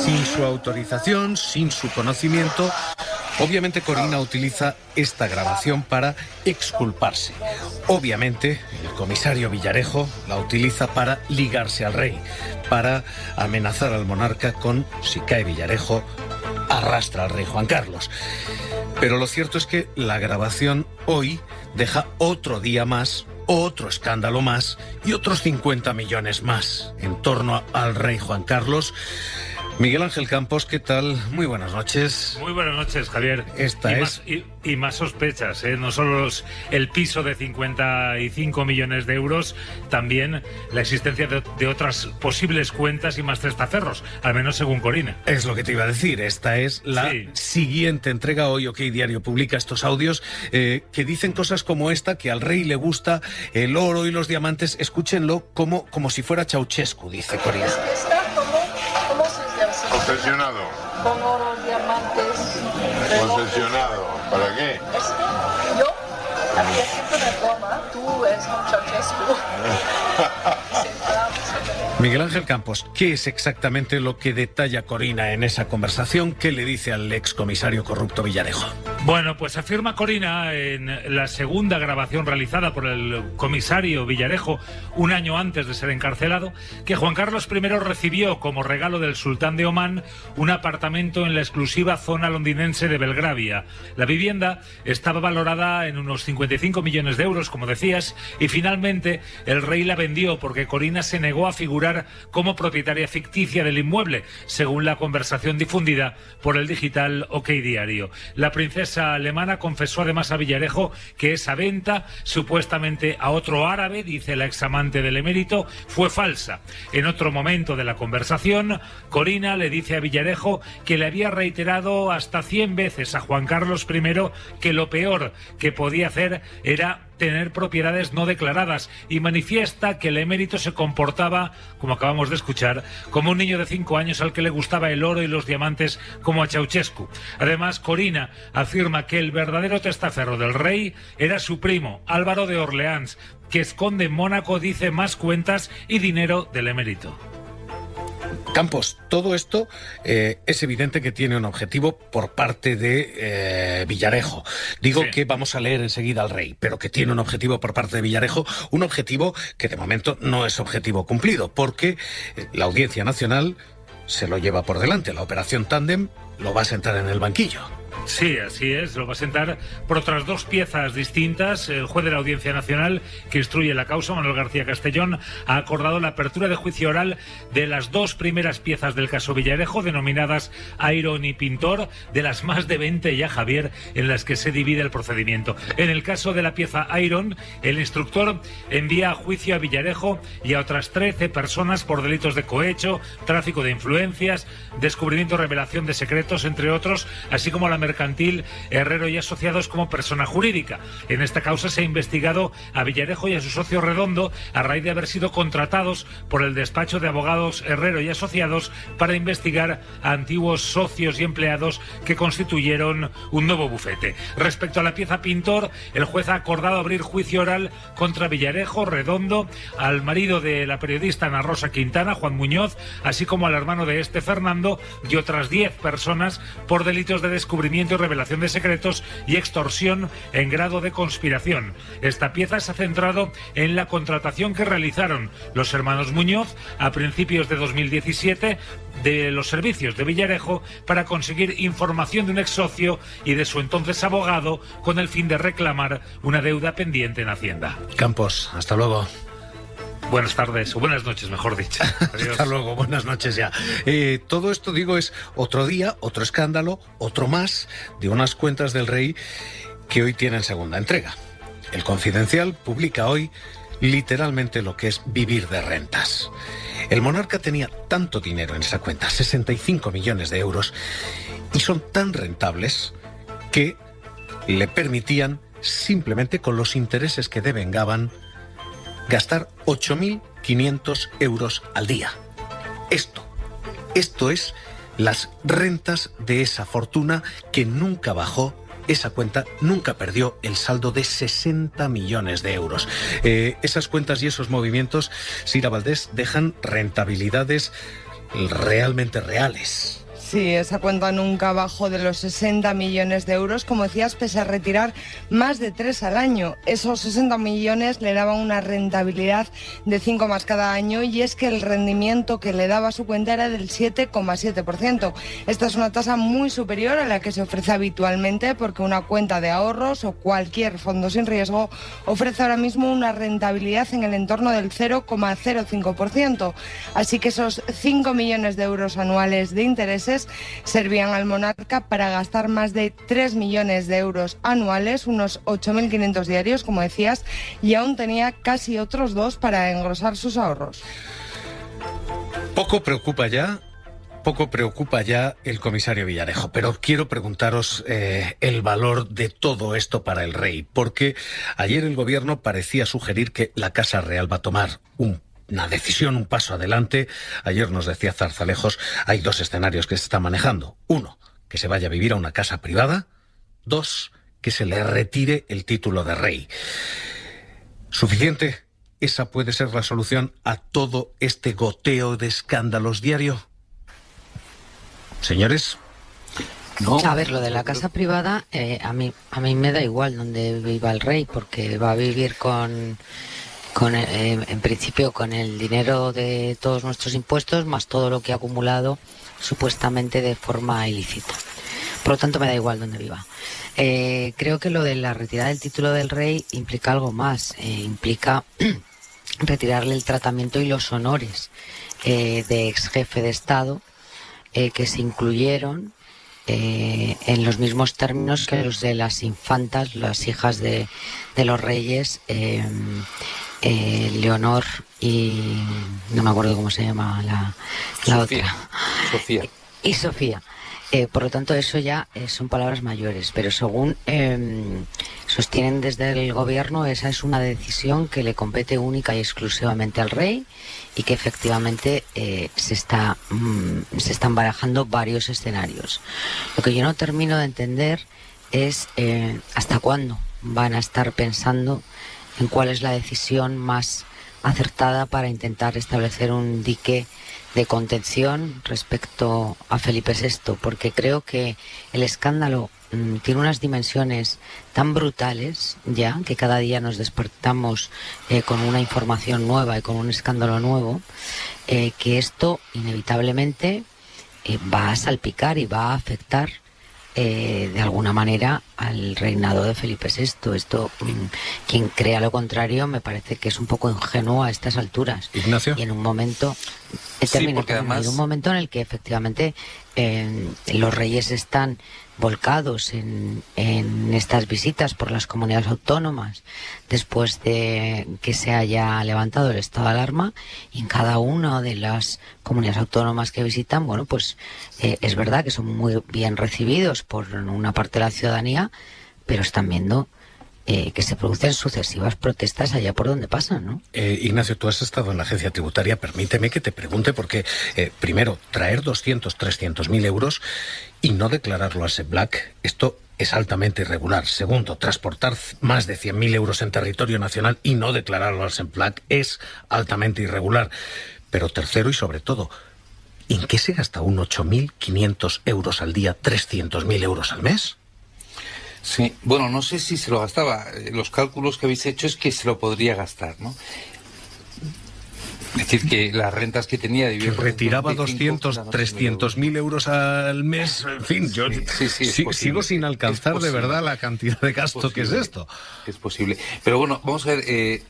Sin su autorización, sin su conocimiento, obviamente Corina utiliza esta grabación para exculparse. Obviamente el comisario Villarejo la utiliza para ligarse al rey, para amenazar al monarca con, si cae Villarejo, arrastra al rey Juan Carlos. Pero lo cierto es que la grabación hoy deja otro día más, otro escándalo más y otros 50 millones más en torno al rey Juan Carlos. Miguel Ángel Campos, ¿qué tal? Muy buenas noches. Muy buenas noches, Javier. Y más sospechas, ¿eh? No solo el piso de 55 millones de euros, también la existencia de otras posibles cuentas y más testaferros, al menos según Corina. Es lo que te iba a decir. Esta es la siguiente entrega. Hoy OK Diario publica estos audios que dicen cosas como esta, que al rey le gusta el oro y los diamantes. Escúchenlo como si fuera Ceausescu, dice Corina. Obsesionado. Con oro, diamantes. Obsesionado. ¿Para qué? Es que yo hacía siempre una broma. Tú eres un Ceausescu. Miguel Ángel Campos, ¿qué es exactamente lo que detalla Corina en esa conversación? ¿Qué le dice al excomisario corrupto Villarejo? Bueno, pues afirma Corina en la segunda grabación realizada por el comisario Villarejo un año antes de ser encarcelado, que Juan Carlos I recibió como regalo del sultán de Omán un apartamento en la exclusiva zona londinense de Belgravia. La vivienda estaba valorada en unos 55 millones de euros, como decías, y finalmente el rey la vendió porque Corina se negó a figurar como propietaria ficticia del inmueble, según la conversación difundida por el digital OK Diario. La princesa alemana confesó además a Villarejo que esa venta, supuestamente a otro árabe, dice la examante del emérito, fue falsa. En otro momento de la conversación, Corina le dice a Villarejo que le había reiterado hasta 100 veces a Juan Carlos I que lo peor que podía hacer era tener propiedades no declaradas, y manifiesta que el emérito se comportaba, como acabamos de escuchar, como un niño de 5 años al que le gustaba el oro y los diamantes como a Ceausescu. Además, Corina afirma que el verdadero testaferro del rey era su primo, Álvaro de Orleans, que esconde en Mónaco, dice, más cuentas y dinero del emérito. Campos, todo esto es evidente que tiene un objetivo por parte de Villarejo. Digo que vamos a leer enseguida al rey, pero que tiene un objetivo por parte de Villarejo, un objetivo que de momento no es objetivo cumplido, porque la Audiencia Nacional se lo lleva por delante. La operación Tándem lo va a sentar en el banquillo. Sí, así es, lo va a sentar por otras dos piezas distintas. El juez de la Audiencia Nacional, que instruye la causa, Manuel García Castellón, ha acordado la apertura de juicio oral de las dos primeras piezas del caso Villarejo, denominadas Ayron y Pintor, de las más de 20 ya, Javier, en las que se divide el procedimiento. En el caso de la pieza Ayron, el instructor envía a juicio a Villarejo y a otras 13 personas por delitos de cohecho, tráfico de influencias, descubrimiento o revelación de secretos, entre otros, así como la mercantil Herrero y Asociados como persona jurídica. En esta causa se ha investigado a Villarejo y a su socio Redondo a raíz de haber sido contratados por el despacho de abogados Herrero y Asociados para investigar a antiguos socios y empleados que constituyeron un nuevo bufete. Respecto a la pieza Pintor, el juez ha acordado abrir juicio oral contra Villarejo, Redondo, al marido de la periodista Ana Rosa Quintana, Juan Muñoz, así como al hermano de Fernando, y otras 10 personas por delitos de descubrimiento y revelación de secretos y extorsión en grado de conspiración. Esta pieza se ha centrado en la contratación que realizaron los hermanos Muñoz a principios de 2017 de los servicios de Villarejo para conseguir información de un ex socio y de su entonces abogado con el fin de reclamar una deuda pendiente en Hacienda. Campos, hasta luego. Buenas tardes, o buenas noches, mejor dicho. Adiós. Hasta luego, buenas noches ya. Todo esto, digo, es otro día, otro escándalo, otro más de unas cuentas del rey que hoy tienen segunda entrega. El Confidencial publica hoy literalmente lo que es vivir de rentas. El monarca tenía tanto dinero en esa cuenta, 65 millones de euros, y son tan rentables que le permitían, simplemente con los intereses que devengaban, gastar 8.500 euros al día. Esto es las rentas de esa fortuna que nunca bajó. Esa cuenta nunca perdió el saldo de 60 millones de euros. Esas cuentas y esos movimientos, Sira Valdés, dejan rentabilidades realmente reales. Sí, esa cuenta nunca bajó de los 60 millones de euros, como decías, pese a retirar más de 3 al año. Esos 60 millones le daban una rentabilidad de 5 más cada año, y es que el rendimiento que le daba su cuenta era del 7,7%. Esta es una tasa muy superior a la que se ofrece habitualmente, porque una cuenta de ahorros o cualquier fondo sin riesgo ofrece ahora mismo una rentabilidad en el entorno del 0,05%. Así que esos 5 millones de euros anuales de intereses servían al monarca para gastar más de 3 millones de euros anuales, unos 8.500 diarios, como decías, y aún tenía casi otros 2 para engrosar sus ahorros. Poco preocupa ya el comisario Villarejo, pero quiero preguntaros el valor de todo esto para el rey, porque ayer el gobierno parecía sugerir que la Casa Real va a tomar una decisión, un paso adelante. Ayer nos decía Zarzalejos, hay 2 escenarios que se están manejando. 1, que se vaya a vivir a una casa privada. 2, que se le retire el título de rey. ¿Suficiente? ¿Esa puede ser la solución a todo este goteo de escándalos diario? Señores. No. A ver, lo de la casa privada, a mí me da igual donde viva el rey, porque va a vivir en principio con el dinero de todos nuestros impuestos, más todo lo que ha acumulado supuestamente de forma ilícita. Por lo tanto, me da igual donde viva. Creo que lo de la retirada del título del rey implica algo más. Implica retirarle el tratamiento y los honores de ex jefe de Estado, que se incluyeron en los mismos términos que los de las infantas, las hijas de los reyes, Leonor y no me acuerdo cómo se llama la otra. Sofía. Y Sofía. Por lo tanto, eso ya son palabras mayores, pero según sostienen desde el gobierno, esa es una decisión que le compete única y exclusivamente al rey, y que efectivamente se están barajando varios escenarios. Lo que yo no termino de entender es hasta cuándo van a estar pensando en cuál es la decisión más acertada para intentar establecer un dique de contención respecto a Felipe VI, porque creo que el escándalo tiene unas dimensiones tan brutales ya, que cada día nos despertamos con una información nueva y con un escándalo nuevo, que esto inevitablemente va a salpicar y va a afectar de alguna manera al reinado de Felipe VI. Esto, quien crea lo contrario, me parece que es un poco ingenuo a estas alturas. Ignacio. Y en un momento, además, en un momento en el que efectivamente los reyes están volcados en estas visitas por las comunidades autónomas después de que se haya levantado el estado de alarma, y en cada una de las comunidades autónomas que visitan, bueno, pues es verdad que son muy bien recibidos por una parte de la ciudadanía, pero están viendo que se producen sucesivas protestas allá por donde pasan, ¿no? Ignacio, tú has estado en la agencia tributaria. Permíteme que te pregunte, porque primero, traer 300.000 euros y no declararlo al SEPLAC, esto es altamente irregular. Segundo, transportar más de 100.000 euros en territorio nacional y no declararlo al SEPLAC es altamente irregular. Pero tercero y sobre todo, ¿en qué se gasta un 8.500 euros al día, 300.000 euros al mes? Sí, bueno, no sé si se lo gastaba. Los cálculos que habéis hecho es que se lo podría gastar, ¿no? decir, que las rentas que tenía... Que retiraba 200, 300.000 euros al mes, en fin, yo sigo sin alcanzar de verdad la cantidad de gasto que es esto. Es posible. Pero bueno, vamos a ver,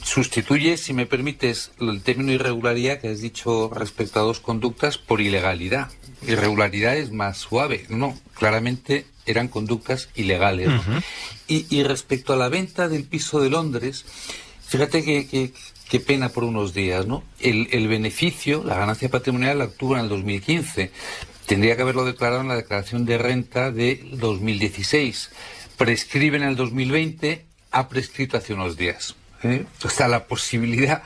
sustituye, si me permites, el término irregularidad que has dicho respecto a dos conductas por ilegalidad. Irregularidad es más suave, no, claramente eran conductas ilegales, ¿no? Y respecto a la venta del piso de Londres, fíjate qué pena por unos días, ¿no? El beneficio, la ganancia patrimonial la obtuvo en el 2015. Tendría que haberlo declarado en la declaración de renta de 2016. Prescribe en el 2020, ha prescrito hace unos días. Está la posibilidad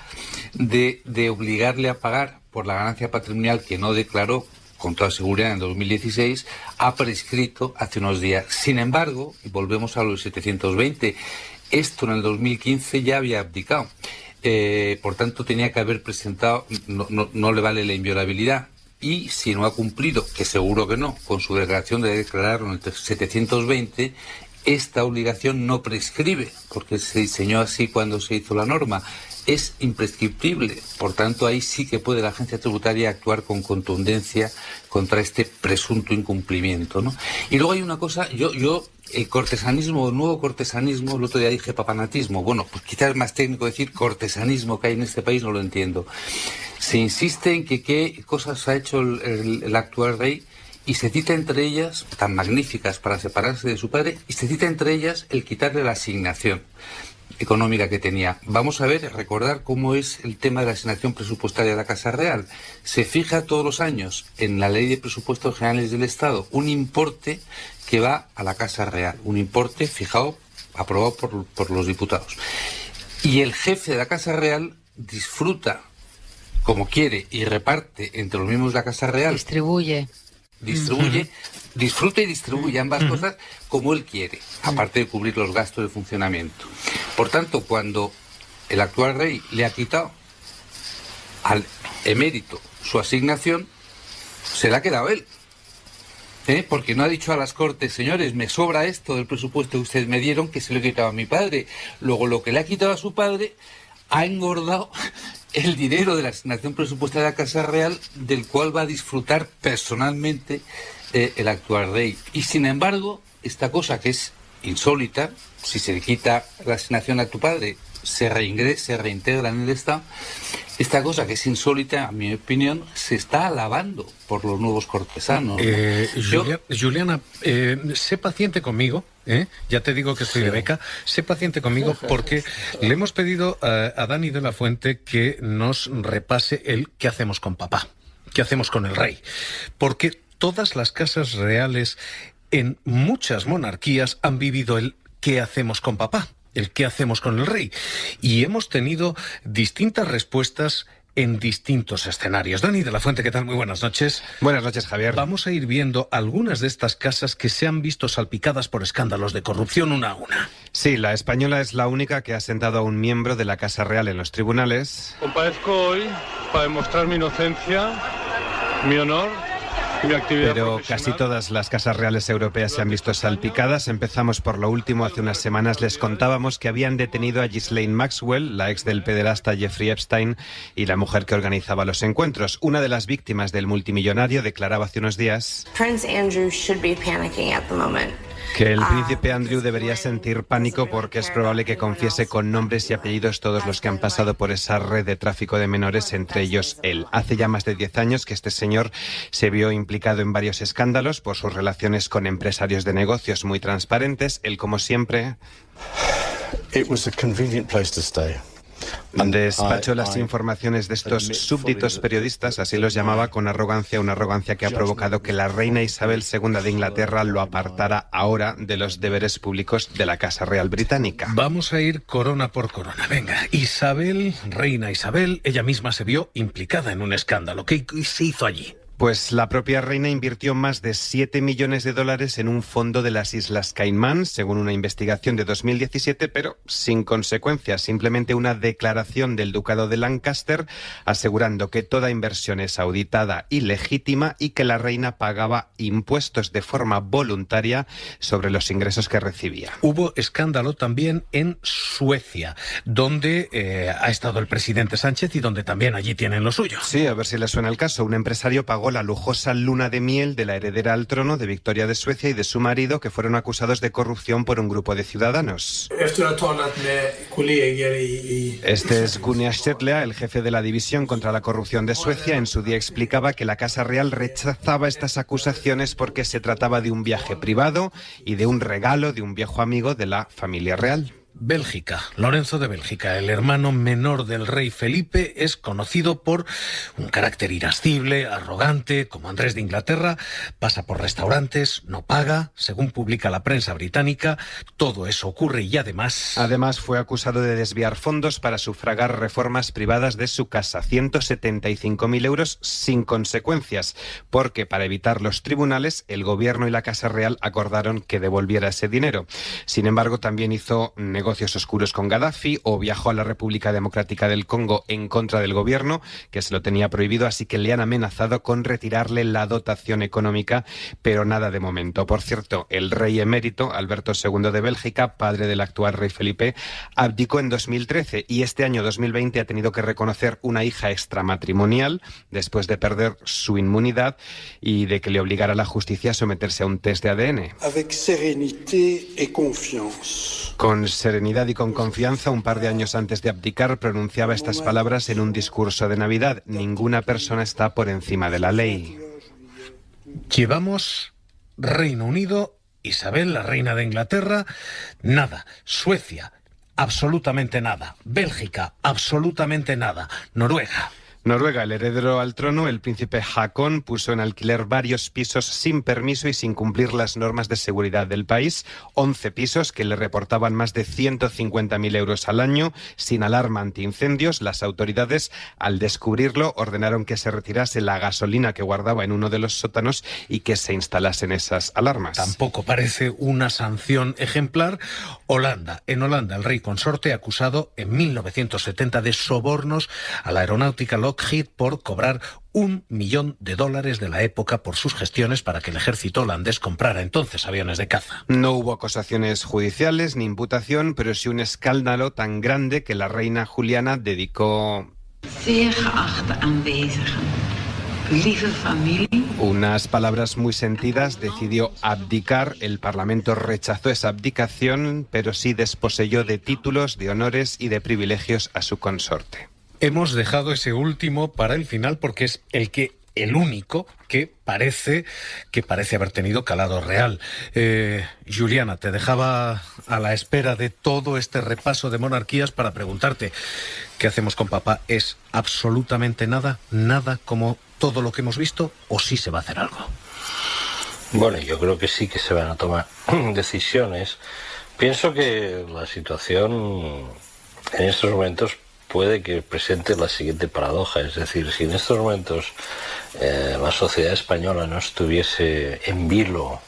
de obligarle a pagar por la ganancia patrimonial que no declaró con toda seguridad en 2016, ha prescrito hace unos días. Sin embargo, y volvemos a los 720, esto en el 2015 ya había abdicado. Por tanto, tenía que haber presentado, no le vale la inviolabilidad. Y si no ha cumplido, que seguro que no, con su declaración de declararlo en el 720, esta obligación no prescribe, porque se diseñó así cuando se hizo la norma. Es imprescriptible, por tanto ahí sí que puede la agencia tributaria actuar con contundencia contra este presunto incumplimiento, ¿no? Y luego hay una cosa, el cortesanismo, el nuevo cortesanismo, el otro día dije papanatismo, bueno, pues quizás es más técnico decir cortesanismo que hay en este país, no lo entiendo. Se insiste en que qué cosas ha hecho el actual rey, y se cita entre ellas, tan magníficas para separarse de su padre, y se cita entre ellas el quitarle la asignación económica que tenía. Vamos a recordar cómo es el tema de la asignación presupuestaria de la Casa Real. Se fija todos los años en la Ley de Presupuestos Generales del Estado un importe que va a la Casa Real, un importe fijado, aprobado por los diputados. Y el jefe de la Casa Real disfruta como quiere y reparte entre los miembros de la Casa Real. Disfruta y distribuye ambas cosas como él quiere, aparte de cubrir los gastos de funcionamiento. Por tanto, cuando el actual rey le ha quitado al emérito su asignación, se la ha quedado él. Porque no ha dicho a las Cortes, señores, me sobra esto del presupuesto que ustedes me dieron, que se lo he quitado a mi padre. Luego, lo que le ha quitado a su padre ha engordado el dinero de la asignación presupuestaria de la Casa Real, del cual va a disfrutar personalmente el actual rey. Y sin embargo, esta cosa que es insólita, si se le quita la asignación a tu padre, se reintegra en el Estado, esta cosa que es insólita, a mi opinión, se está alabando por los nuevos cortesanos, ¿no? Juliana, sé paciente conmigo, ya te digo que estoy de beca, sé paciente conmigo porque le hemos pedido a Dani de la Fuente que nos repase el qué hacemos con papá, qué hacemos con el rey, porque todas las casas reales en muchas monarquías han vivido el qué hacemos con papá, el qué hacemos con el rey, y hemos tenido distintas respuestas en distintos escenarios. Dani de la Fuente, ¿qué tal? Muy buenas noches. Buenas noches, Javier. Vamos a ir viendo algunas de estas casas que se han visto salpicadas por escándalos de corrupción una a una. Sí, la española es la única que ha sentado a un miembro de la Casa Real en los tribunales. Comparezco hoy para demostrar mi inocencia, mi honor, mi actividad Pero profesional. casi todas las casas reales europeas se han visto salpicadas. Empezamos por lo último. Hace unas semanas les contábamos que habían detenido a Ghislaine Maxwell, la ex del pederasta Jeffrey Epstein y la mujer que organizaba los encuentros. Una de las víctimas del multimillonario declaraba hace unos días Prince Andrew should be panicking at the moment. que el príncipe Andrew debería sentir pánico porque es probable que confiese con nombres y apellidos todos los que han pasado por esa red de tráfico de menores, entre ellos él. Hace ya más de 10 años que este señor se vio implicado en varios escándalos por sus relaciones con empresarios de negocios muy transparentes. Él, como siempre, despachó las informaciones de estos súbditos periodistas, así los llamaba, con arrogancia, una arrogancia que ha provocado que la reina Isabel II de Inglaterra lo apartara ahora de los deberes públicos de la Casa Real Británica. Vamos a ir corona por corona. Venga, Isabel, reina Isabel, ella misma se vio implicada en un escándalo. ¿Qué se hizo allí? Pues la propia reina invirtió más de 7 millones de dólares en un fondo de las Islas Caimán, según una investigación de 2017, pero sin consecuencias. Simplemente una declaración del Ducado de Lancaster asegurando que toda inversión es auditada y legítima y que la reina pagaba impuestos de forma voluntaria sobre los ingresos que recibía. Hubo escándalo también en Suecia, donde ha estado el presidente Sánchez y donde también allí tienen lo suyo. Sí, a ver si le suena el caso. Un empresario pagó la lujosa luna de miel de la heredera al trono de Victoria de Suecia y de su marido, que fueron acusados de corrupción por un grupo de ciudadanos. Este es Gunnar Shetla, el jefe de la división contra la corrupción de Suecia. En su día explicaba que la Casa Real rechazaba estas acusaciones porque se trataba de un viaje privado y de un regalo de un viejo amigo de la familia real. Bélgica. Lorenzo de Bélgica, el hermano menor del rey Felipe, es conocido por un carácter irascible, arrogante, como Andrés de Inglaterra, pasa por restaurantes, no paga, según publica la prensa británica, todo eso ocurre y además fue acusado de desviar fondos para sufragar reformas privadas de su casa, 175.000 euros sin consecuencias, porque para evitar los tribunales, el gobierno y la Casa Real acordaron que devolviera ese dinero. Sin embargo, también hizo negocios oscuros con Gaddafi o viajó a la República Democrática del Congo en contra del gobierno, que se lo tenía prohibido, así que le han amenazado con retirarle la dotación económica, pero nada de momento. Por cierto, el rey emérito, Alberto II de Bélgica, padre del actual rey Felipe, abdicó en 2013 y este año 2020 ha tenido que reconocer una hija extramatrimonial después de perder su inmunidad y de que le obligara la justicia a someterse a un test de ADN. Con serenidad y con confianza, un par de años antes de abdicar, pronunciaba estas palabras en un discurso de Navidad: ninguna persona está por encima de la ley. Llevamos Reino Unido, Isabel, la reina de Inglaterra, nada. Suecia, absolutamente nada. Bélgica, absolutamente nada. Noruega, el heredero al trono, el príncipe Haakon, puso en alquiler varios pisos sin permiso y sin cumplir las normas de seguridad del país. 11 pisos que le reportaban más de 150.000 euros al año, sin alarma antiincendios. Las autoridades, al descubrirlo, ordenaron que se retirase la gasolina que guardaba en uno de los sótanos y que se instalasen esas alarmas. Tampoco parece una sanción ejemplar. En Holanda, el rey consorte acusado en 1970 de sobornos a la aeronáutica Lockheed por cobrar $1 millón de la época por sus gestiones para que el ejército holandés comprara entonces aviones de caza. No hubo acusaciones judiciales ni imputación, pero sí un escándalo tan grande que la reina Juliana dedicó unas palabras muy sentidas. Decidió abdicar. El Parlamento rechazó esa abdicación, pero sí desposeyó de títulos, de honores y de privilegios a su consorte. Hemos dejado ese último para el final porque es el único que parece haber tenido calado real. Juliana, te dejaba a la espera de todo este repaso de monarquías para preguntarte ¿qué hacemos con papá? ¿Es absolutamente nada como todo lo que hemos visto o sí se va a hacer algo? Bueno, yo creo que sí que se van a tomar decisiones. Pienso que la situación en estos momentos puede que presente la siguiente paradoja, es decir, si en estos momentos la sociedad española no estuviese en vilo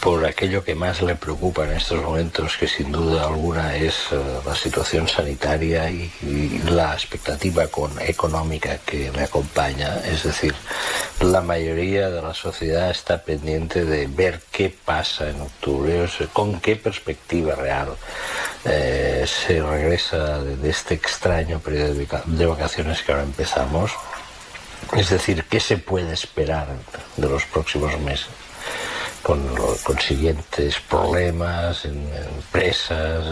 por aquello que más le preocupa en estos momentos, que sin duda alguna es la situación sanitaria y la expectativa económica que le acompaña, es decir, la mayoría de la sociedad está pendiente de ver qué pasa en octubre, con qué perspectiva real se regresa de este extraño periodo de vacaciones que ahora empezamos, es decir, qué se puede esperar de los próximos meses, con los consiguientes problemas en empresas,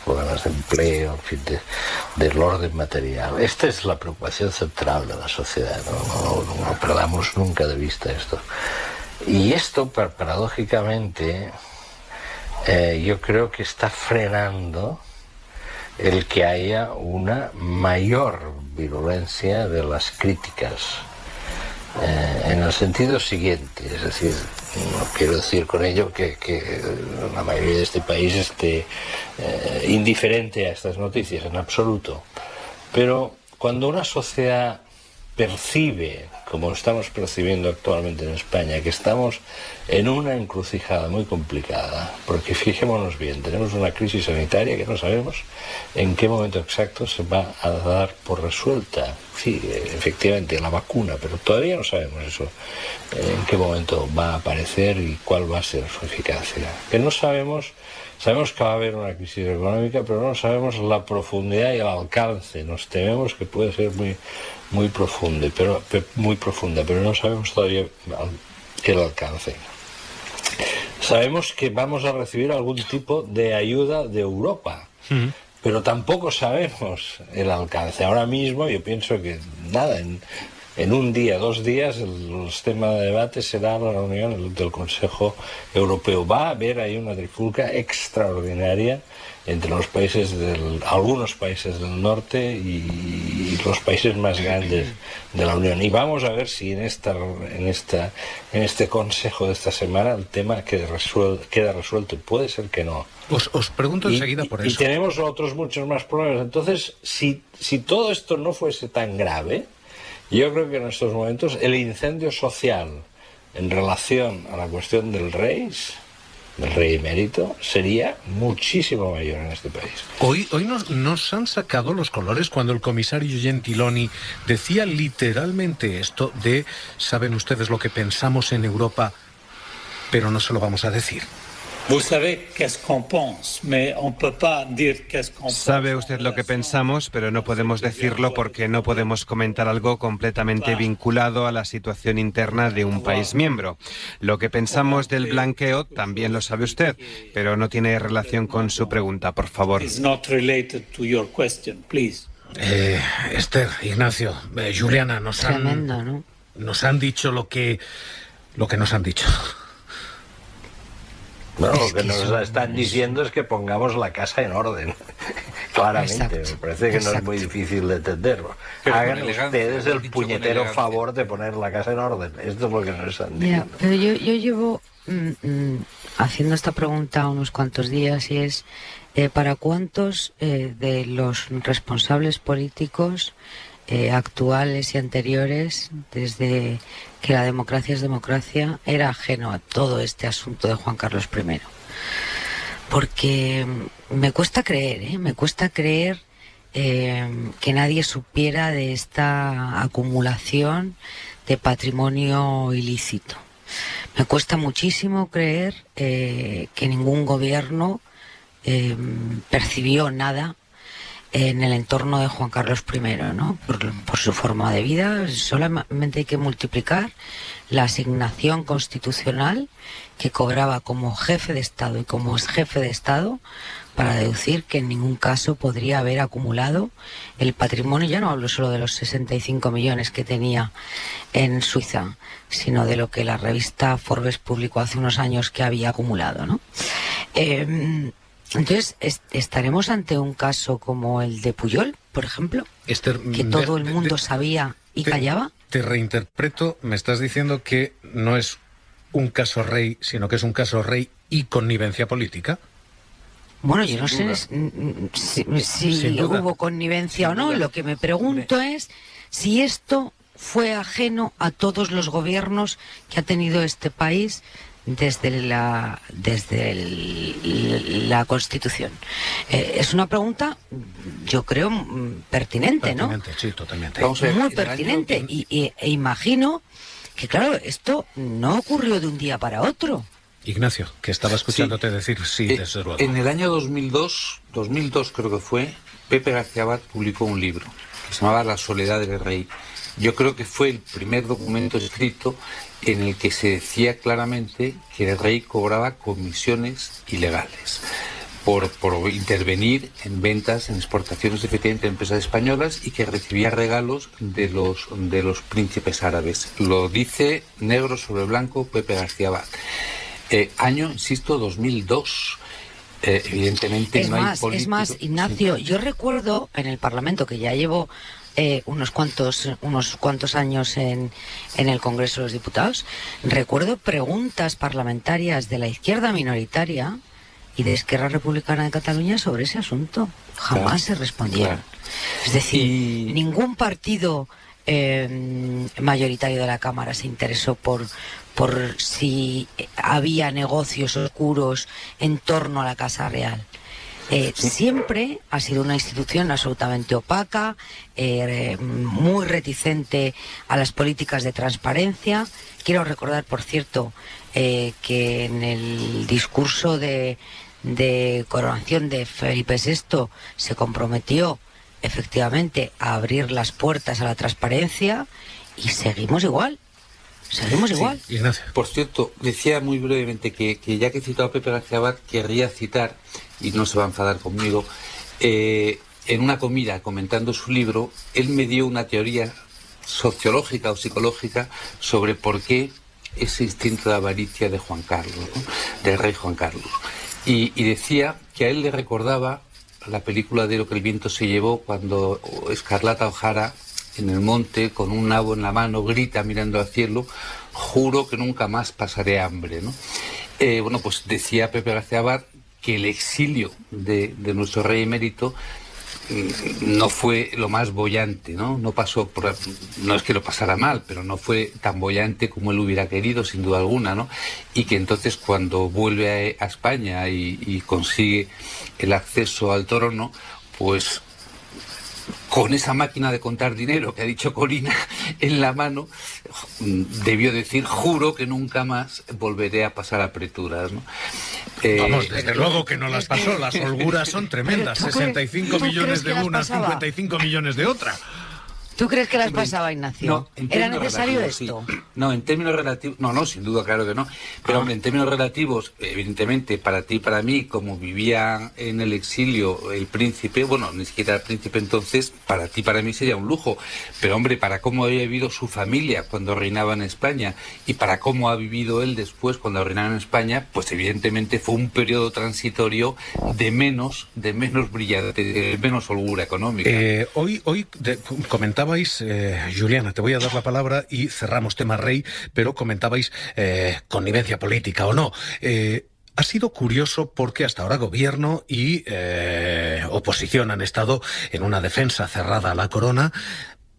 problemas de empleo, en fin, del orden material. Esta es la preocupación central de la sociedad, no perdamos nunca de vista esto. Y esto, paradójicamente, yo creo que está frenando el que haya una mayor virulencia de las críticas, en el sentido siguiente, es decir, no quiero decir con ello que la mayoría de este país esté indiferente a estas noticias, en absoluto, pero cuando una sociedad percibe, como estamos percibiendo actualmente en España, que estamos en una encrucijada muy complicada, porque fijémonos bien, tenemos una crisis sanitaria que no sabemos en qué momento exacto se va a dar por resuelta. Sí, efectivamente, la vacuna, pero todavía no sabemos eso, en qué momento va a aparecer y cuál va a ser su eficacia. Que no sabemos que va a haber una crisis económica, pero no sabemos la profundidad y el alcance. Nos tememos que puede ser muy profunda, pero no sabemos todavía el alcance. Sabemos que vamos a recibir algún tipo de ayuda de Europa, pero tampoco sabemos el alcance. Ahora mismo yo pienso que nada, en un día, 2 días, el tema de debate será la reunión del Consejo Europeo. Va a haber ahí una trifulca extraordinaria entre algunos países del norte y los países más grandes de la Unión. Y vamos a ver si en este Consejo de esta semana el tema queda resuelto. Puede ser que no. Os pregunto enseguida por eso. Y tenemos otros muchos más problemas. Entonces, si todo esto no fuese tan grave, yo creo que en estos momentos el incendio social en relación a la cuestión del rey emérito, sería muchísimo mayor en este país. Hoy nos han sacado los colores cuando el comisario Gentiloni decía literalmente esto de ¿saben ustedes lo que pensamos en Europa, pero no se lo vamos a decir? Sabe usted lo que pensamos, pero no podemos decirlo porque no podemos comentar algo completamente vinculado a la situación interna de un país miembro. Lo que pensamos del blanqueo también lo sabe usted, pero no tiene relación con su pregunta, por favor. Esther, Ignacio, Juliana, nos han dicho lo que nos han dicho. Bueno, lo que nos están diciendo es que pongamos la casa en orden. Claramente, me parece que no es muy difícil de entenderlo. Hagan ustedes el puñetero favor de poner la casa en orden. Esto es lo que nos están diciendo. Pero yo llevo haciendo esta pregunta unos cuantos días y es ¿para cuántos de los responsables políticos actuales y anteriores, desde que la democracia es democracia, era ajeno a todo este asunto de Juan Carlos I? Porque me cuesta creer que nadie supiera de esta acumulación de patrimonio ilícito. Me cuesta muchísimo creer que ningún gobierno percibió nada en el entorno de Juan Carlos I, ¿no? Por su forma de vida. Solamente hay que multiplicar la asignación constitucional que cobraba como jefe de Estado y como exjefe de Estado para deducir que en ningún caso podría haber acumulado el patrimonio. Ya no hablo solo de los 65 millones que tenía en Suiza, sino de lo que la revista Forbes publicó hace unos años que había acumulado, ¿no? Entonces, ¿estaremos ante un caso como el de Pujol, por ejemplo? Esther, que todo el mundo sabía y callaba. Te reinterpreto, me estás diciendo que no es un caso rey, sino que es un caso rey y connivencia política. Bueno, yo no sé si hubo connivencia o no. Lo que me pregunto es si esto fue ajeno a todos los gobiernos que ha tenido este país desde la Constitución. Es una pregunta, yo creo, pertinente, ¿no? Sí, totalmente. Muy pertinente. E imagino que, claro, esto no ocurrió de un día para otro. Ignacio, que estaba escuchándote decir sí, desde luego. En el año 2002 creo que fue, Pepe García Abad publicó un libro que se llamaba La soledad del rey. Yo creo que fue el primer documento escrito en el que se decía claramente que el rey cobraba comisiones ilegales por intervenir en ventas, en exportaciones efectivamente de empresas españolas, y que recibía regalos de los príncipes árabes. Lo dice negro sobre blanco Pepe García Abad. Año, insisto, 2002. Evidentemente es no más, hay político. Es más, Ignacio, yo recuerdo en el Parlamento, que ya llevo unos cuantos años en el Congreso de los Diputados, recuerdo preguntas parlamentarias de la izquierda minoritaria y de Esquerra Republicana de Cataluña sobre ese asunto. Jamás se respondieron. Es decir, ningún partido mayoritario de la Cámara se interesó por si había negocios oscuros en torno a la Casa Real. Siempre ha sido una institución absolutamente opaca, muy reticente a las políticas de transparencia. Quiero recordar, por cierto, que en el discurso de coronación de Felipe VI se comprometió efectivamente a abrir las puertas a la transparencia y seguimos igual. Seguimos igual. Ignacio. Por cierto, decía muy brevemente que ya que he citado a Pepe García Abad, querría citar, y no se va a enfadar conmigo, en una comida comentando su libro, él me dio una teoría sociológica o psicológica sobre por qué ese instinto de avaricia de Juan Carlos, ¿no? Del rey Juan Carlos. Y decía que a él le recordaba la película de Lo que el viento se llevó, cuando Escarlata O'Hara, en el monte, con un nabo en la mano, grita mirando al cielo: juro que nunca más pasaré hambre, ¿no? Bueno, pues decía Pepe García Abad que el exilio de nuestro rey emérito no fue lo más boyante, ¿no? No pasó por, no es que lo pasara mal, pero no fue tan boyante como él hubiera querido, sin duda alguna, ¿no? Y que entonces, cuando vuelve a España y consigue el acceso al trono, pues con esa máquina de contar dinero que ha dicho Corina en la mano, debió decir: juro que nunca más volveré a pasar apreturas, ¿no? Vamos, desde luego que no las pasó. Las holguras son tremendas. 65 millones de una, 55 millones de otra. ¿Tú crees que las pasaba, Ignacio? No, ¿Era necesario esto? Sí. No, en términos relativos... No, sin duda, claro que no. Pero hombre, en términos relativos, evidentemente, para ti y para mí, como vivía en el exilio el príncipe, bueno, ni siquiera el príncipe entonces, para ti y para mí sería un lujo. Pero hombre, para cómo había vivido su familia cuando reinaba en España y para cómo ha vivido él después cuando reinaba en España, pues evidentemente fue un periodo transitorio de menos brillante, de menos holgura económica. Hoy comentabais, Juliana, te voy a dar la palabra y cerramos tema rey, pero comentabais connivencia política o no. Ha sido curioso porque hasta ahora gobierno y oposición han estado en una defensa cerrada a la corona,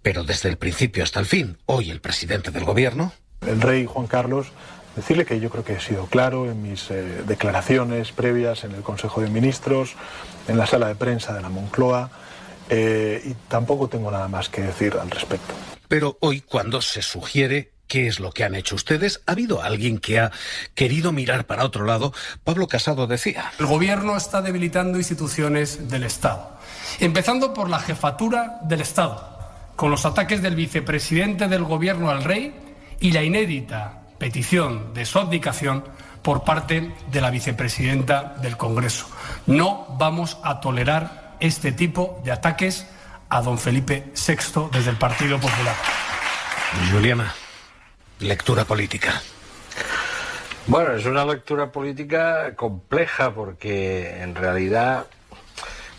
pero desde el principio hasta el fin. Hoy el presidente del gobierno... El rey Juan Carlos, decirle que yo creo que he sido claro en mis declaraciones previas en el Consejo de Ministros, en la sala de prensa de la Moncloa, y tampoco tengo nada más que decir al respecto. Pero hoy, cuando se sugiere qué es lo que han hecho ustedes, ¿ha habido alguien que ha querido mirar para otro lado? Pablo Casado decía: el gobierno está debilitando instituciones del Estado, empezando por la jefatura del Estado, con los ataques del vicepresidente del gobierno al rey y la inédita petición de su abdicación por parte de la vicepresidenta del Congreso. No vamos a tolerar este tipo de ataques a don Felipe VI desde el Partido Popular. Juliana, lectura política. Bueno, es una lectura política compleja porque en realidad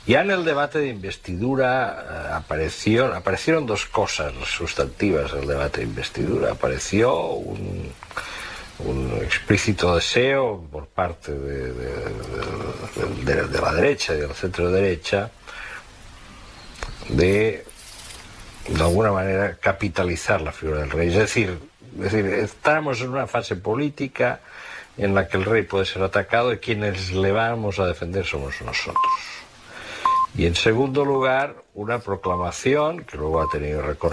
ya en el debate de investidura aparecieron dos cosas sustantivas del debate de investidura. Apareció un explícito deseo por parte de la derecha y del centro derecha de alguna manera capitalizar la figura del rey. Es decir, estamos en una fase política en la que el rey puede ser atacado y quienes le vamos a defender somos nosotros. Y en segundo lugar, una proclamación que luego ha tenido recorrido